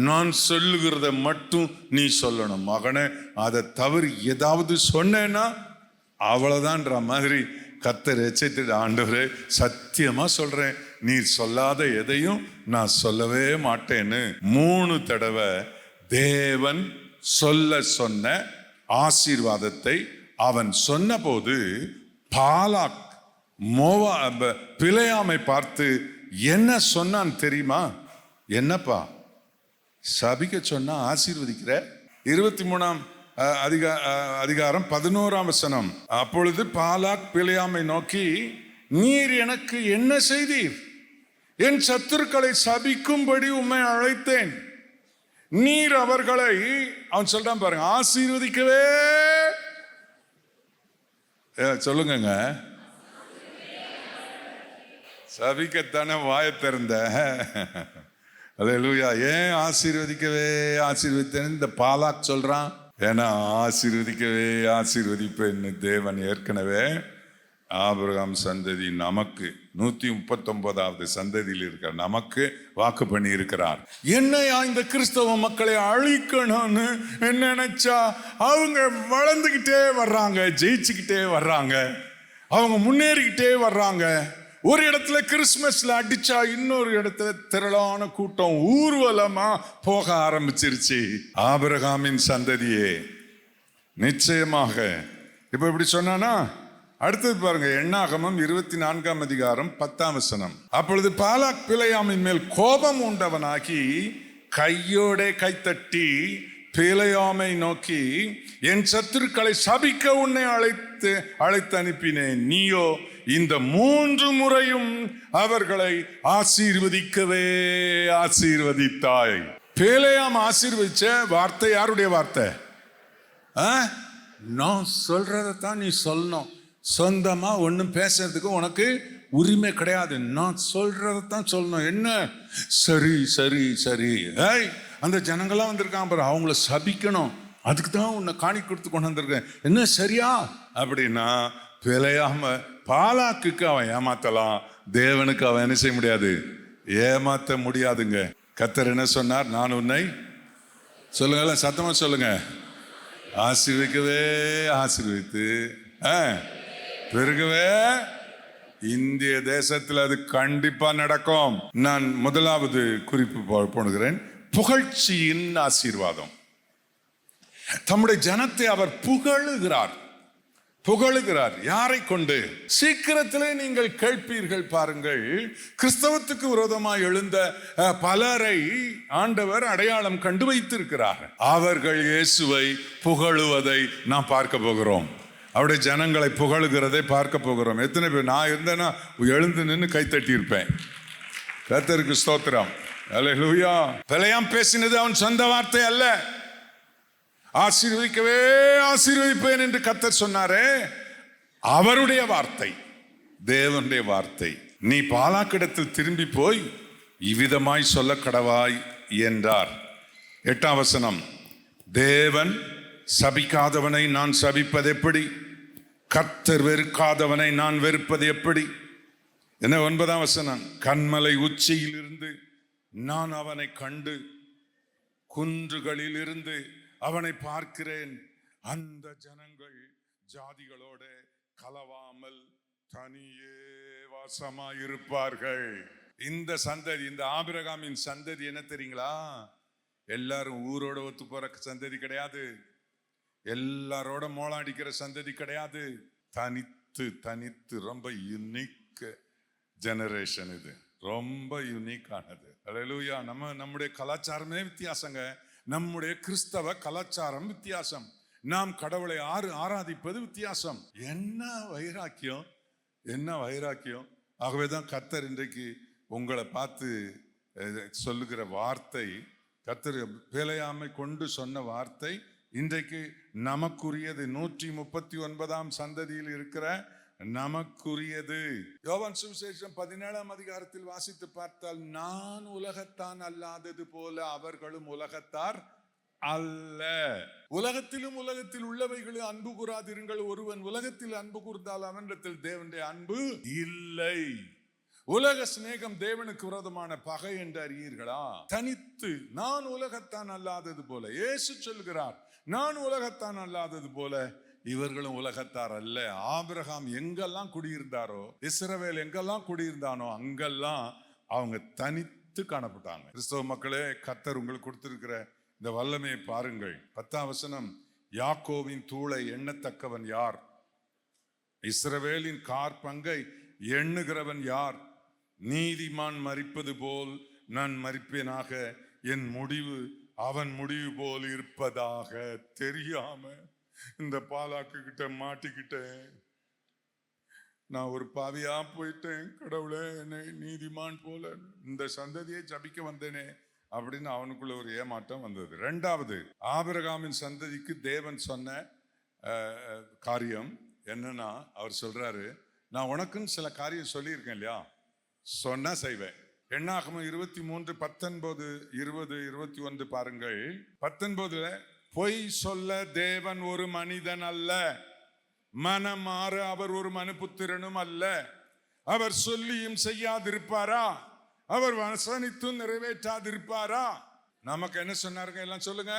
நான் சொல்லுகிறத மட்டும் நீ சொல்லணும் மகனே, அதை தவறு ஏதாவது சொன்னேன்னா அவ்வளவுதான்ற மாதிரி கர்த்தர் எச்சரித்து, ஆண்டவரே சத்தியமா சொல்றேன், நீர் சொல்லாத எதையும் நான் சொல்லவே மாட்டேன்னு 3 தடவை தேவன் சொன்ன ஆசீர்வாதத்தை அவன் சொன்னபோது பாலாக் பிலேயாமை பார்த்து என்ன சொன்னான் தெரியுமா? என்னப்பா சபிக்க சொன்னா ஆசீர்வதிக்கிற? 23ஆம் அதிகாரம் 11ஆம் வசனம். அப்பொழுது பாலாக் பிலேயாமை நோக்கி, நீர் எனக்கு என்ன செய்தீர்? என் சத்துருக்களை சபிக்கும்படி உம்மை அழைத்தேன், நீர் அவர்களை, அவன் சொல்றான் பாருங்க, ஆசீர்வதிக்கவே சொல்லுங்க, சபிக்கத்தானே வாய திறந்த. அல்லேலூயா. ஏன் ஆசீர்வதித்தேன் இந்த பாலாக் சொல்றான்? ஏன்னா ஆசீர்வதிப்பேன்னு தேவன் ஏற்கனவே ஆபிரகாம் சந்ததி நமக்கு 139வது சந்ததியில் இருக்கிற நமக்கு வாக்கு பண்ணி இருக்கிறார். என்னையா இந்த கிறிஸ்தவ மக்களை அழிக்கணும்னு நினைச்சா அவங்க வளர்ந்துகிட்டே வர்றாங்க, ஜெயிச்சுக்கிட்டே வர்றாங்க, அவங்க முன்னேறிக்கிட்டே வர்றாங்க. ஒரு இடத்துல கிறிஸ்துமஸ்ல அடிச்சா இன்னொரு இடத்துல திரளான கூட்டம் ஊர்வலமா போக ஆரம்பிச்சிருச்சு. ஆபிரகாமின் சந்ததியே நிச்சயமாக. இப்ப இப்படி சொன்னானா அடுத்தது பாருங்க, எண்ணாகமம் 24ஆம் அதிகாரம் 10ஆம் வசனம். அப்பொழுது பாலாக் பிலேயாமின் மேல் கோபம் உண்டவனாகி கையோட கைத்தட்டி பிலேயாமை நோக்கி, என் சத்துருக்களை சபிக்க உன்னை அழைத்து அனுப்பினேன், நீயோ இந்த 3 முறையும் அவர்களை ஆசீர்வதித்தாய். பிலேயாம் ஆசீர்வதிச்ச வார்த்தை யாருடைய வார்த்தை? நான் சொல்றதான் நீ சொல்லணும், சொந்தமா ஒன்றும் பேசுறதுக்கு உனக்கு உரிமை கிடையாது, நான் சொல்றதான் சொல்லணும். என்ன சரி சரி சரி, அந்த ஜனங்கள்லாம் வந்திருக்காங்க பாரு, அவங்கள சபிக்கணும், அதுக்கு தான் உன்னை காணி கொடுத்து கொண்டு வந்திருக்கேன், என்ன சரியா? அப்படின்னா பிலேயாம பாலாக்குக்கு அவன் ஏமாத்தலாம், தேவனுக்கு அவன் என்ன செய்ய முடியாது, ஏமாத்த முடியாதுங்க. கர்த்தர் என்ன சொன்னார்? நான் உன்னை, சொல்லுங்க சத்தமா சொல்லுங்க, ஆசீர்வதித்து பெருகவே. இந்திய தேசத்தில் அது கண்டிப்பா நடக்கும். நான் முதலாவது குறிப்பு போடுகிறேன், புகழ்ச்சியின் ஆசீர்வாதம். தம்முடைய ஜனத்தை அவர் புகழுகிறார். யாரை கொண்டு? சீக்கிரத்திலே நீங்கள் கேட்பீர்கள் பாருங்கள், கிறிஸ்தவத்துக்கு விரோதமாக எழுந்த பலரை ஆண்டவர் அடையாளம் கண்டு வைத்திருக்கிறார். அவர்கள் இயேசுவை புகழுவதை நாம் பார்க்க போகிறோம். அவருடைய ஜனங்களை புகழுகிறதை பார்க்க போகிறோம். எத்தனை பேர்? நான் இருந்தேன்னா எழுந்து நின்று கைத்தட்டி இருப்பேன். கர்த்தருக்கு ஸ்தோத்திரம். அல்லேலூயா. பிலேயாம் பேசினது அவன் சொந்த வார்த்தை அல்ல. ஆசீர்வதிப்பேன் என்று கர்த்தர் சொன்னாரே, அவருடைய வார்த்தை, தேவனுடைய வார்த்தை. நீ பாலாக்கிடத்தில் திரும்பி போய் இவ்விதமாய் சொல்ல கடவாய் என்றார். 8ஆம் வசனம். தேவன் சபிக்காதவனை நான் சபிப்பது எப்படி? கர்த்தர் வெறுக்காதவனை நான் வெறுப்பது எப்படி? என்ன 9ஆம் வசனம். கன்மலை உச்சியில் இருந்து நான் அவனை கண்டு குன்றுகளில் இருந்து அவனை பார்க்கிறேன். அந்த ஜனங்கள் ஜாதிகளோட கலவாமல் தனியே வாசமாயிருப்பார்கள். இந்த சந்ததி, இந்த ஆபிரகாமின் சந்ததி என்ன தெரியுங்களா? எல்லாரும் ஊரோட ஒத்து போற சந்ததி கிடையாது, எல்லாரோட மோளாடிக்கிற சந்ததி கிடையாது. தனித்து ரொம்ப யூனிக் ஜெனரேஷன். இது ரொம்ப யூனிக்கானது. அல்லேலூயா. நம்முடைய கலாச்சாரமே வித்தியாசங்க. நம்முடைய கிறிஸ்தவ கலாச்சாரம் வித்தியாசம். நாம் கடவுளை ஆராதிப்பது வித்தியாசம். என்ன வைராக்கியம். ஆகவேதான் கர்த்தர் இன்றைக்கு உங்களை பார்த்து சொல்லுகிற வார்த்தை, கர்த்தர் பேலையாமை கொண்டு சொன்ன வார்த்தை இன்றைக்கு நமக்குரியது. 139ஆம் சந்ததியில் இருக்கிற நமக்குரியது. யோவான் சுவிசேஷம் 17ஆம் அதிகாரத்தில் வாசித்து பார்த்தால், நான் உலகத்தான் அல்லாதது போல அவர்களும் உலகத்தார் அல்ல. உலகத்திலும் உலகத்தில் உள்ளவைகளும் அன்பு கூறாதிருங்கள். ஒருவன் உலகத்தில் அன்பு கூர்ந்தால் அவனிடத்தில் தேவனுடைய அன்பு இல்லை. உலக சிநேகம் தேவனுக்கு விரோதமான பகை என்று அறியீர்களா? தனித்து நான் உலகத்தான் அல்லாதது போல, இயேசு சொல்கிறார், நான் உலகத்தான் அல்லாதது போல இவர்களும் உலகத்தார் அல்ல. ஆபிரகாம் எங்கெல்லாம் குடியிருந்தாரோ, இஸ்ரவேல் எங்கெல்லாம் குடியிருந்தானோ அங்கெல்லாம் அவங்க தனித்து காணப்பட்டாங்க. கிறிஸ்தவ மக்களே, கர்த்தர் உங்களுக்கு கொடுத்திருக்கிற இந்த வல்லமையை பாருங்கள். 10ஆம் வசனம், யாக்கோவின் தூளை எண்ணத்தக்கவன் யார்? இஸ்ரவேலின் கார்பங்கை எண்ணுகிறவன் யார்? நீதிமான் மரிப்பது போல் நான் மரிப்பேனாக, என் முடிவு அவன் முடிவு போல் இருப்பதாக. தெரியாம இந்த பாலாக்கு கிட்ட மாட்டிக்கிட்டேன், நான் ஒரு பாவியா போயிட்டேன், கடவுளே என்னை நீதிமான் போல இந்த சந்ததியை ஜபிக்க வந்தேனே அப்படின்னு அவனுக்குள்ள ஒரு ஏமாற்றம் வந்தது. 2வது, ஆபிரகாமின் சந்ததிக்கு தேவன் சொன்ன காரியம் என்னன்னா, அவர் சொல்றாரு, நான் உனக்குன்னு சில காரியம் சொல்லியிருக்கேன் இல்லையா, சொன்னா செய்வேன். எண்ணாகமம் 23, 19, 20, 21 பாருங்கள். 19ல, பொய் சொல்ல தேவன் ஒரு மனிதன் அல்ல, மனம் மாற அவர் ஒரு மனுபுத்திரனும் அல்ல. அவர் சொல்லியும் செய்யாதிருப்பாரா? அவர் வசனித்தும் நிறைவேற்றாதிருப்பாரா? நமக்கு என்ன சொன்னாருங்க? எல்லாம் சொல்லுங்க.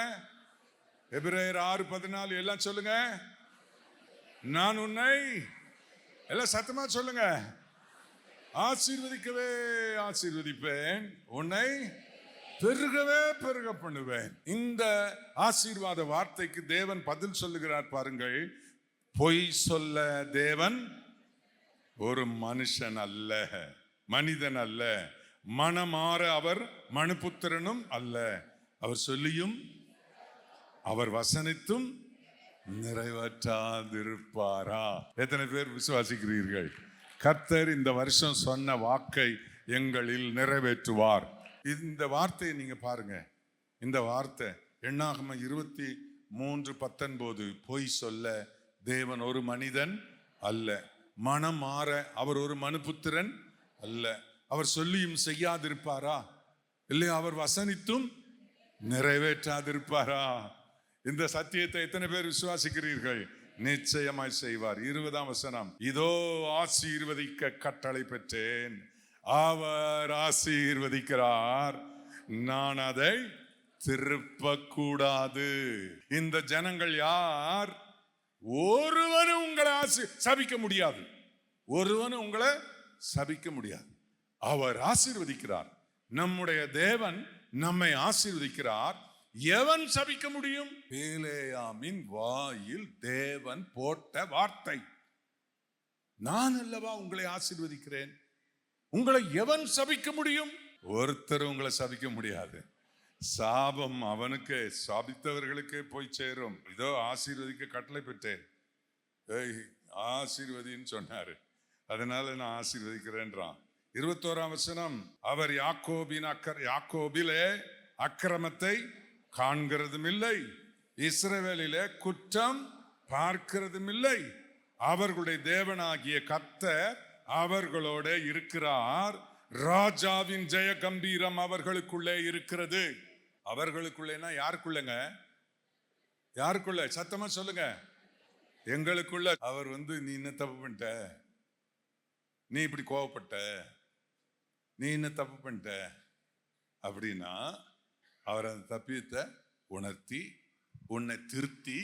எபிரேயர் 6:14 எல்லாம் சொல்லுங்க. நான் உன்னை, எல்லாம் சத்தமா சொல்லுங்க, ஆசீர்வதிக்கவே ஆசீர்வதிப்பேன், உன்னை பெருகவே பெருக பண்ணுவேன். இந்த ஆசீர்வாத வார்த்தைக்கு தேவன் பதில் சொல்லுகிறார் பாருங்கள். பொய் சொல்ல தேவன் ஒரு மனுஷன் அல்ல, மனிதன் அல்ல. மனமாற அவர் மனுபுத்திரனும் அல்ல. அவர் சொல்லியும் அவர் வசனித்தும் நிறைவேற்றாதிருப்பாரா? எத்தனை பேர் விசுவாசிக்கிறீர்கள்? கர்த்தர் இந்த வருஷம் சொன்ன வாக்கை எங்களில் நிறைவேற்றுவார். இந்த வார்த்தையை நீங்க பாருங்க. இந்த வார்த்தை எண்ணாகமம் 23:19, பொய் சொல்ல தேவன் ஒரு மனிதன் அல்ல, மனம் மாற அவர் ஒரு மனுபுத்திரன் அல்ல. அவர் சொல்லியும் செய்யாதிருப்பாரா? இல்லை, அவர் வசனித்தும் நிறைவேற்றாதிருப்பாரா? இந்த சத்தியத்தை எத்தனை பேர் விசுவாசிக்கிறீர்கள்? நிச்சயமாய் செய்வார். 20ஆம் வசனம், இதோ ஆசீர்வதிக்க கட்டளை பெற்றேன், அவர் ஆசீர்வதிக்கிறார், நான் அதை திருப்ப கூடாது. இந்த ஜனங்கள் யார்? ஒருவனும் உங்களை சபிக்க முடியாது, ஒருவனும் உங்களை சபிக்க முடியாது. அவர் ஆசீர்வதிக்கிறார். நம்முடைய தேவன் நம்மை ஆசீர்வதிக்கிறார். எவன் சபிக்க முடியும்? பேலேயாமின் வாயில் தேவன் போட்ட வார்த்தை, நான் அல்லவா உங்களை ஆசீர்வதிக்கிறேன், உங்களை எவன் சபிக்க முடியும்? ஒருத்தர் உங்களை சபிக்க முடியாது. சாபம் அவனுக்கு, சாபித்தவர்களுக்கே போய் சேரும். இதோ ஆசீர்வதிக்க கட்டளை பெற்றேன், ஆசீர்வதின்னு சொன்னாரு, அதனால நான் ஆசீர்வதிக்கிறேன்றான். 21ஆம் வசனம், அவர் யாக்கோபிலே அக்கிரமத்தை காண்கிறதும் இல்லை, இஸ்ரவேலிலே குற்றம் பார்க்கிறதும் இல்லை. அவர்களுடைய தேவனாகிய கர்த்தர் அவர்களோட இருக்கிறார். ராஜாவின் ஜெய கம்பீரம் அவர்களுக்குள்ளே இருக்கிறது. அவர்களுக்குள்ளேனா யாருக்குள்ளங்க? யாருக்குள்ள? சத்தமா சொல்லுங்க. எங்களுக்குள்ள. அவர் நீ என்ன தப்பு பண்ணிட்ட, நீ இப்படி கோவப்பட்ட, நீ என்ன தப்பு பண்ணிட்ட அப்படின்னா அவர் அந்த தப்பியத்தை உணர்த்தி உன்னை திருத்தி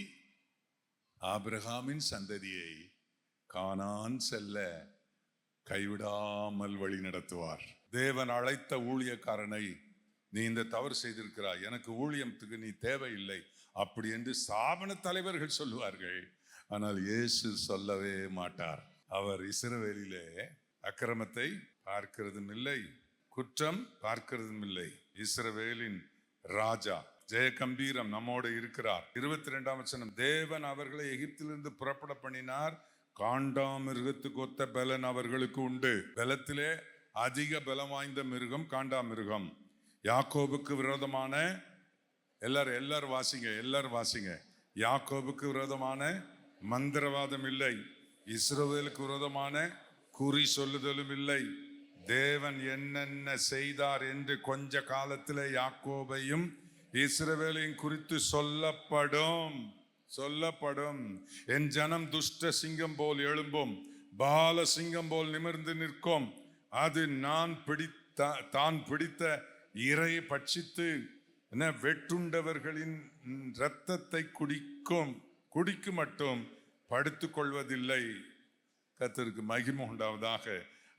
ஆபிரகாமின் சந்ததியை கானான் செல்ல கைவிடாமல் வழி நடத்துவார். தேவன் அழைத்த ஊழியக்காரனை, நீ இந்த தவறு செய்திருக்கிறாய், எனக்கு ஊழியத்துக்கு நீ தேவையில்லை அப்படி என்று ஸ்தாபன தலைவர்கள் சொல்லுவார்கள். ஆனால் இயேசு சொல்லவே மாட்டார். அவர் இஸ்ரவேலிலே அக்கிரமத்தை பார்க்கிறதும் இல்லை, குற்றம் பார்க்கிறதும் இல்லை. இஸ்ரவேலின் ராஜா ஜெய கம்பீரம் நம்மோடு இருக்கிறார். 22ஆம் வசனம், தேவன் அவர்களை எகிப்திலிருந்து புறப்பட பண்ணினார், காண்டாமிருகத்துக்கு ஒத்த பலன் அவர்களுக்கு உண்டு. பலத்திலே அதிக பலம் வாய்ந்த மிருகம் காண்டாமிருகம். யாக்கோபுக்கு விரோதமான எல்லாரும் வாசிங்க. யாக்கோபுக்கு விரோதமான மந்திரவாதம் இல்லை, இஸ்ரவேலுக்கு விரோதமான குறி சொல்லுதலும் இல்லை. தேவன் என்னென்ன செய்தார் என்று கொஞ்ச காலத்தில் யாக்கோபையும் இஸ்ரவேலையும் குறித்து சொல்லப்படும். என் ஜனம் துஷ்ட சிங்கம் போல் எழும்பும், பால சிங்கம் போல் நிமிர்ந்து நிற்கும். அது தான் பிடித்த இரையை பட்சித்து வெட்டுண்டவர்களின் இரத்தத்தை குடிக்கு மட்டும் படுத்துக் கொள்வதில்லை. கர்த்தருக்கு மகிமை உண்டாவதாக.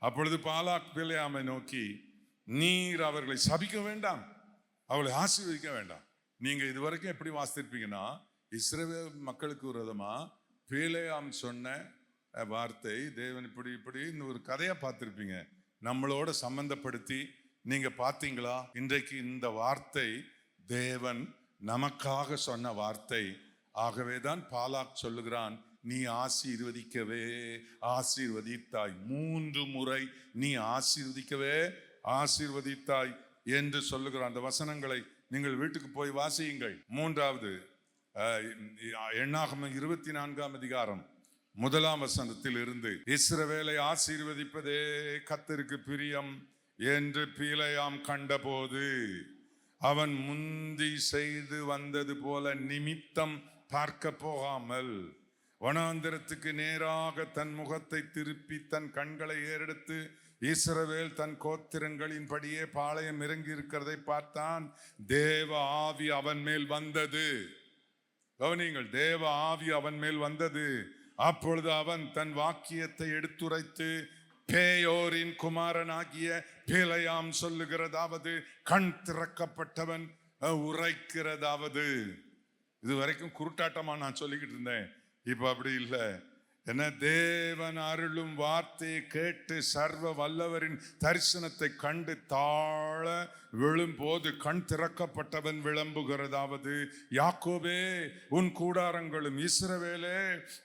அப்பொழுது பாலாக் பிலேயாமை நோக்கி, நீர் அவர்களை சபிக்க வேண்டாம், அவளை ஆசீர்வதிக்க வேண்டாம். நீங்க இதுவரைக்கும் எப்படி வாசித்திருப்பீங்கன்னா, இஸ்ரவேல் மக்களுக்கு விரோதமா பிலேயாம் சொன்ன வார்த்தை தேவன் இப்படி ஒரு கதையா பார்த்திருப்பீங்க. நம்மளோட சம்பந்தப்படுத்தி நீங்க பார்த்தீங்களா? இன்றைக்கு இந்த வார்த்தை தேவன் நமக்காக சொன்ன வார்த்தை. ஆகவேதான் பாலாக் சொல்லுகிறான், நீ ஆசீர்வதித்தாய் 3 முறை நீ ஆசீர்வதித்தாய் என்று சொல்லுகிறான். அந்த வசனங்களை நீங்கள் வீட்டுக்கு போய் வாசியுங்கள். 3வது எண்ணாகமம் 24ஆம் அதிகாரம் 1ஆம் வசனத்தில் இருந்து, இஸ்ரவேலை ஆசீர்வதிப்பதே கர்த்தருக்கு பிரியம் என்று பிலேயாம் கண்டபோது அவன் முந்தி செய்து வந்தது போல நிமித்தம் பார்க்க போகாமல் வனாந்திரத்துக்கு நேராக தன் முகத்தை திருப்பி தன் கண்களை ஏறெடுத்து இஸ்ரவேல் தன் கோத்திரங்களின் படியே பாளையம் இறங்கி இருக்கிறதை பார்த்தான். தேவ ஆவி அவன் மேல் வந்தது. கவனியுங்கள், தேவ ஆவி அவன் மேல் வந்தது. அப்பொழுது அவன் தன் வாக்கியத்தை எடுத்துரைத்து பேயோரின் குமாரனாகிய பிலேயாம் சொல்லுகிறதாவது, கண் திறக்கப்பட்டவன் உரைக்கிறதாவது. இது வரைக்கும் குருட்டாட்டமா நான் சொல்லிக்கிட்டு இருந்தேன், இப்ப அப்படி இல்லை. என்ன, தேவன் அருளும் வார்த்தையை கேட்டு சர்வ வல்லவரின் தரிசனத்தை கண்டு தாழ விழும்போது கண் திறக்கப்பட்டவன் விளம்புகிறதாவது, யாக்கோபே உன் கூடாரங்களும் இஸ்ரவேலே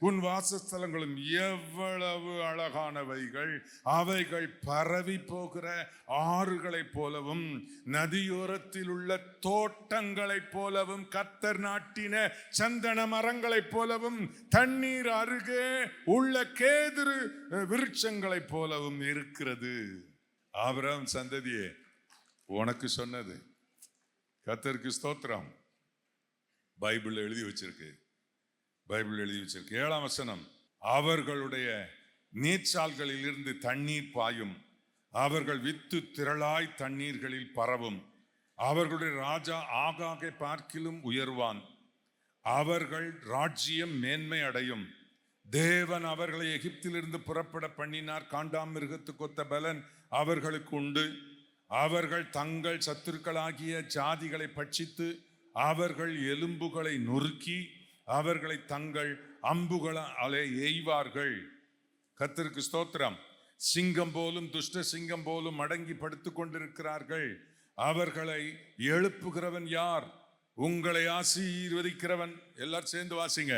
உன் வாசஸ்தலங்களும் எவ்வளவு அழகானவைகள், அவைகள் பரவி போகிற ஆறுகளைப் போலவும் நதியோரத்தில் உள்ள தோட்டங்களைப் போலவும் கர்த்தர் நாட்டின சந்தன மரங்களைப் போலவும் தண்ணீர் அருகே உள்ள கேதுரு விருட்சங்களைப் போலவும் இருக்கிறது. ஆபிரகாம் சந்ததியே, உனக்கு சொன்னது. கர்த்தருக்கு ஸ்தோத்திரம். பைபிள் எழுதி வச்சிருக்கு. 7ஆம் வசனம், அவர்களுடைய நீர்ச்சால்களில் இருந்து தண்ணீர் பாயும், அவர்கள் வித்து திரளாய் தண்ணீர்களில் பரவும், அவர்களுடைய ராஜா ஆகாகை பார்க்கிலும் உயர்வான், அவர்கள் ராஜ்யம் மேன்மை அடையும். தேவன் அவர்களை எகிப்திலிருந்து புறப்பட பண்ணினார், காண்டாமிருகத்துக்கு ஒத்த பலன் அவர்களுக்கு உண்டு. அவர்கள் தங்கள் சத்துருக்களாகிய ஜாதிகளை பட்சித்து அவர்கள் எலும்புகளை நொறுக்கி அவர்களை தங்கள் அம்புகளாலே எய்வார்கள். கர்த்தருக்கு ஸ்தோத்திரம். சிங்கம் போலும் துஷ்ட சிங்கம் போலும் அடங்கி படுத்துக் கொண்டிருக்கிறார்கள். அவர்களை எழுப்புகிறவன் யார்? உங்களை ஆசீர்வதிக்கிறவன். எல்லாரும் சேர்ந்து வாசிங்க.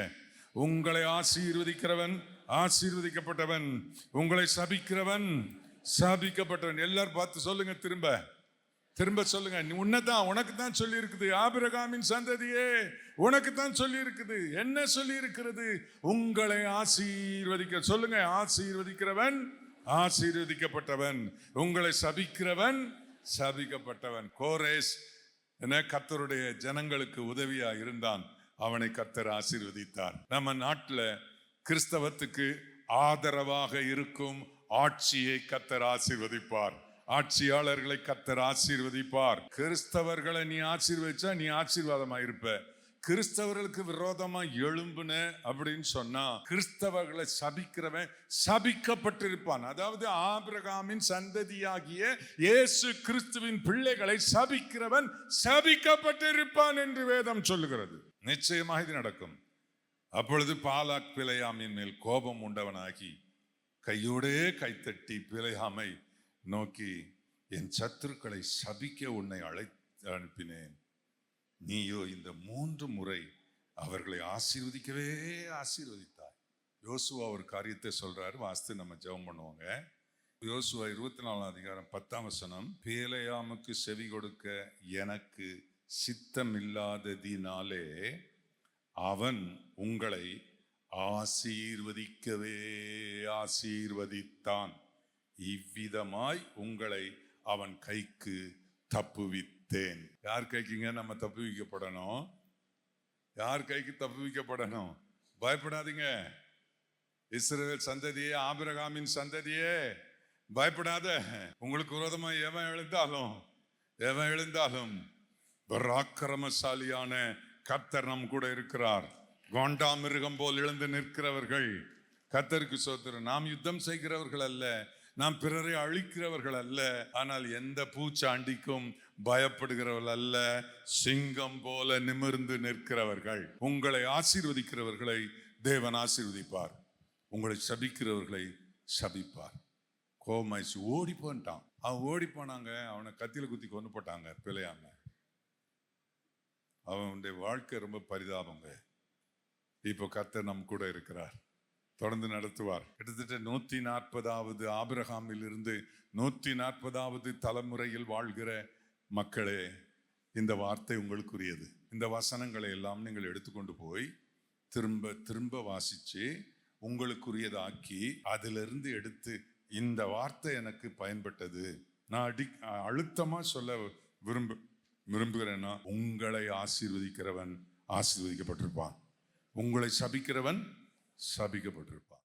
உங்களை ஆசீர்வதிக்கிறவன் ஆசீர்வதிக்கப்பட்டவன், உங்களை சபிக்கிறவன் சபிக்கப்பட்டவன். எல்லாரும் பார்த்து சொல்லுங்க, திரும்ப சொல்லுங்க. உன்னதான், உனக்கு தான் சொல்லி இருக்குது. ஆபிரகாமின் சந்ததியே, உனக்கு தான் சொல்லி இருக்குது. என்ன சொல்லி இருக்கிறது? உங்களை ஆசீர்வதிக்க. சொல்லுங்க, ஆசீர்வதிக்கிறவன் ஆசீர்வதிக்கப்பட்டவன், உங்களை சபிக்கிறவன் சபிக்கப்பட்டவன். கோரேஸ் என கர்த்தருடைய ஜனங்களுக்கு உதவியா இருந்தான். அவனை கர்த்தர் ஆசீர்வதித்தார். நம்ம நாட்டில் கிறிஸ்தவத்துக்கு ஆதரவாக இருக்கும் ஆட்சியை கர்த்தர் ஆசீர்வதிப்பார். ஆட்சியாளர்களை கர்த்தர் ஆசீர்வதிப்பார். கிறிஸ்தவர்களை நீ ஆசீர்வதிச்சா நீ ஆசீர்வாதமா இருப்ப. கிறிஸ்தவர்களுக்கு விரோதமா எழும்புன அப்படின்னு சொன்னா கிறிஸ்தவர்களை சபிக்கிறவன் சபிக்கப்பட்டிருப்பான். அதாவது ஆபிரகாமின் சந்ததியாகிய இயேசு கிறிஸ்துவின் பிள்ளைகளை சபிக்கிறவன் சபிக்கப்பட்டிருப்பான் என்று வேதம் சொல்லுகிறது. நிச்சயமாக இது நடக்கும். அப்பொழுது பாலாக் பிலேயாமின் மேல் கோபம் உண்டவனாகி கையோடே கைத்தட்டி பிலேயாமை நோக்கி, என் சத்துருக்களை சபிக்க உன்னை அனுப்பினேன், நீயோ இந்த 3 முறை அவர்களை ஆசீர்வதித்தாய். யோசுவா ஒரு காரியத்தை சொல்றாரு, வாஸ்து நம்ம ஜெபம் பண்ணுவாங்க. யோசுவா 24 அதிகாரம் 10ஆம் வசனம், பேலேயாமுக்கு செவி கொடுக்க எனக்கு சித்தமில்லாததினாலே அவன் உங்களை ஆசீர்வதிக்கவே ஆசீர்வதித்தான். இவ்விதமாய் உங்களை அவன் கைக்கு தப்புவித்தேன். யார் கைக்குங்க நம்ம தப்புவிக்கப்படணும்? யார் கைக்கு தப்புவிக்கப்படணும்? பயப்படாதீங்க. இஸ்ரவேல் சந்ததியே, ஆபிரகாமின் சந்ததியே, பயப்படாத. உங்களுக்கு விரோதமா எவன் எழுந்தாலும் பராக்கிரமசாலியான கர்த்தர் நம் கூட இருக்கிறார். காண்டாமிருகம் போல் எழுந்து நிற்கிறவர்கள் கர்த்தருக்கு ஸ்தோத்திரம். நாம் யுத்தம் செய்கிறவர்கள் அல்ல, நாம் பிறரை அழிக்கிறவர்கள் அல்ல, ஆனால் எந்த பூச்சாண்டிக்கும் பயப்படுகிறவர்கள் அல்ல, சிங்கம் போல நிமிர்ந்து நிற்கிறவர்கள். உங்களை ஆசீர்வதிக்கிறவர்களை தேவன் ஆசீர்வதிப்பார், உங்களை சபிக்கிறவர்களை சபிப்பார். கோமாயிச்சு ஓடி போன்ட்டான். அவன் ஓடி போனாங்க, அவனை கத்தியில குத்தி கொண்டு போட்டாங்க பிழையாம. அவனுடைய வாழ்க்கை ரொம்ப பரிதாபங்க. இப்போ கர்த்தர் நம் கூட இருக்கிறார், தொடர்ந்து நடத்துவார். கிட்டத்தட்ட 140வது ஆபிரகாமில் இருந்து 140வது தலைமுறையில் வாழ்கிற மக்களே, இந்த வார்த்தை உங்களுக்குரியது. இந்த வசனங்களை எல்லாம் நீங்கள் எடுத்துக்கொண்டு போய் திரும்ப திரும்ப வாசிச்சு உங்களுக்குரியதாக்கி அதிலிருந்து எடுத்து, இந்த வார்த்தை எனக்கு பயன்பட்டது, நான் அழுத்தமா சொல்ல விரும்புகிறேன்னா, உங்களை ஆசீர்வதிக்கிறவன் ஆசீர்வதிக்கப்பட்டிருப்பான், உங்களை சபிக்கிறவன் சபிக்கப்பட்டிருப்பான்.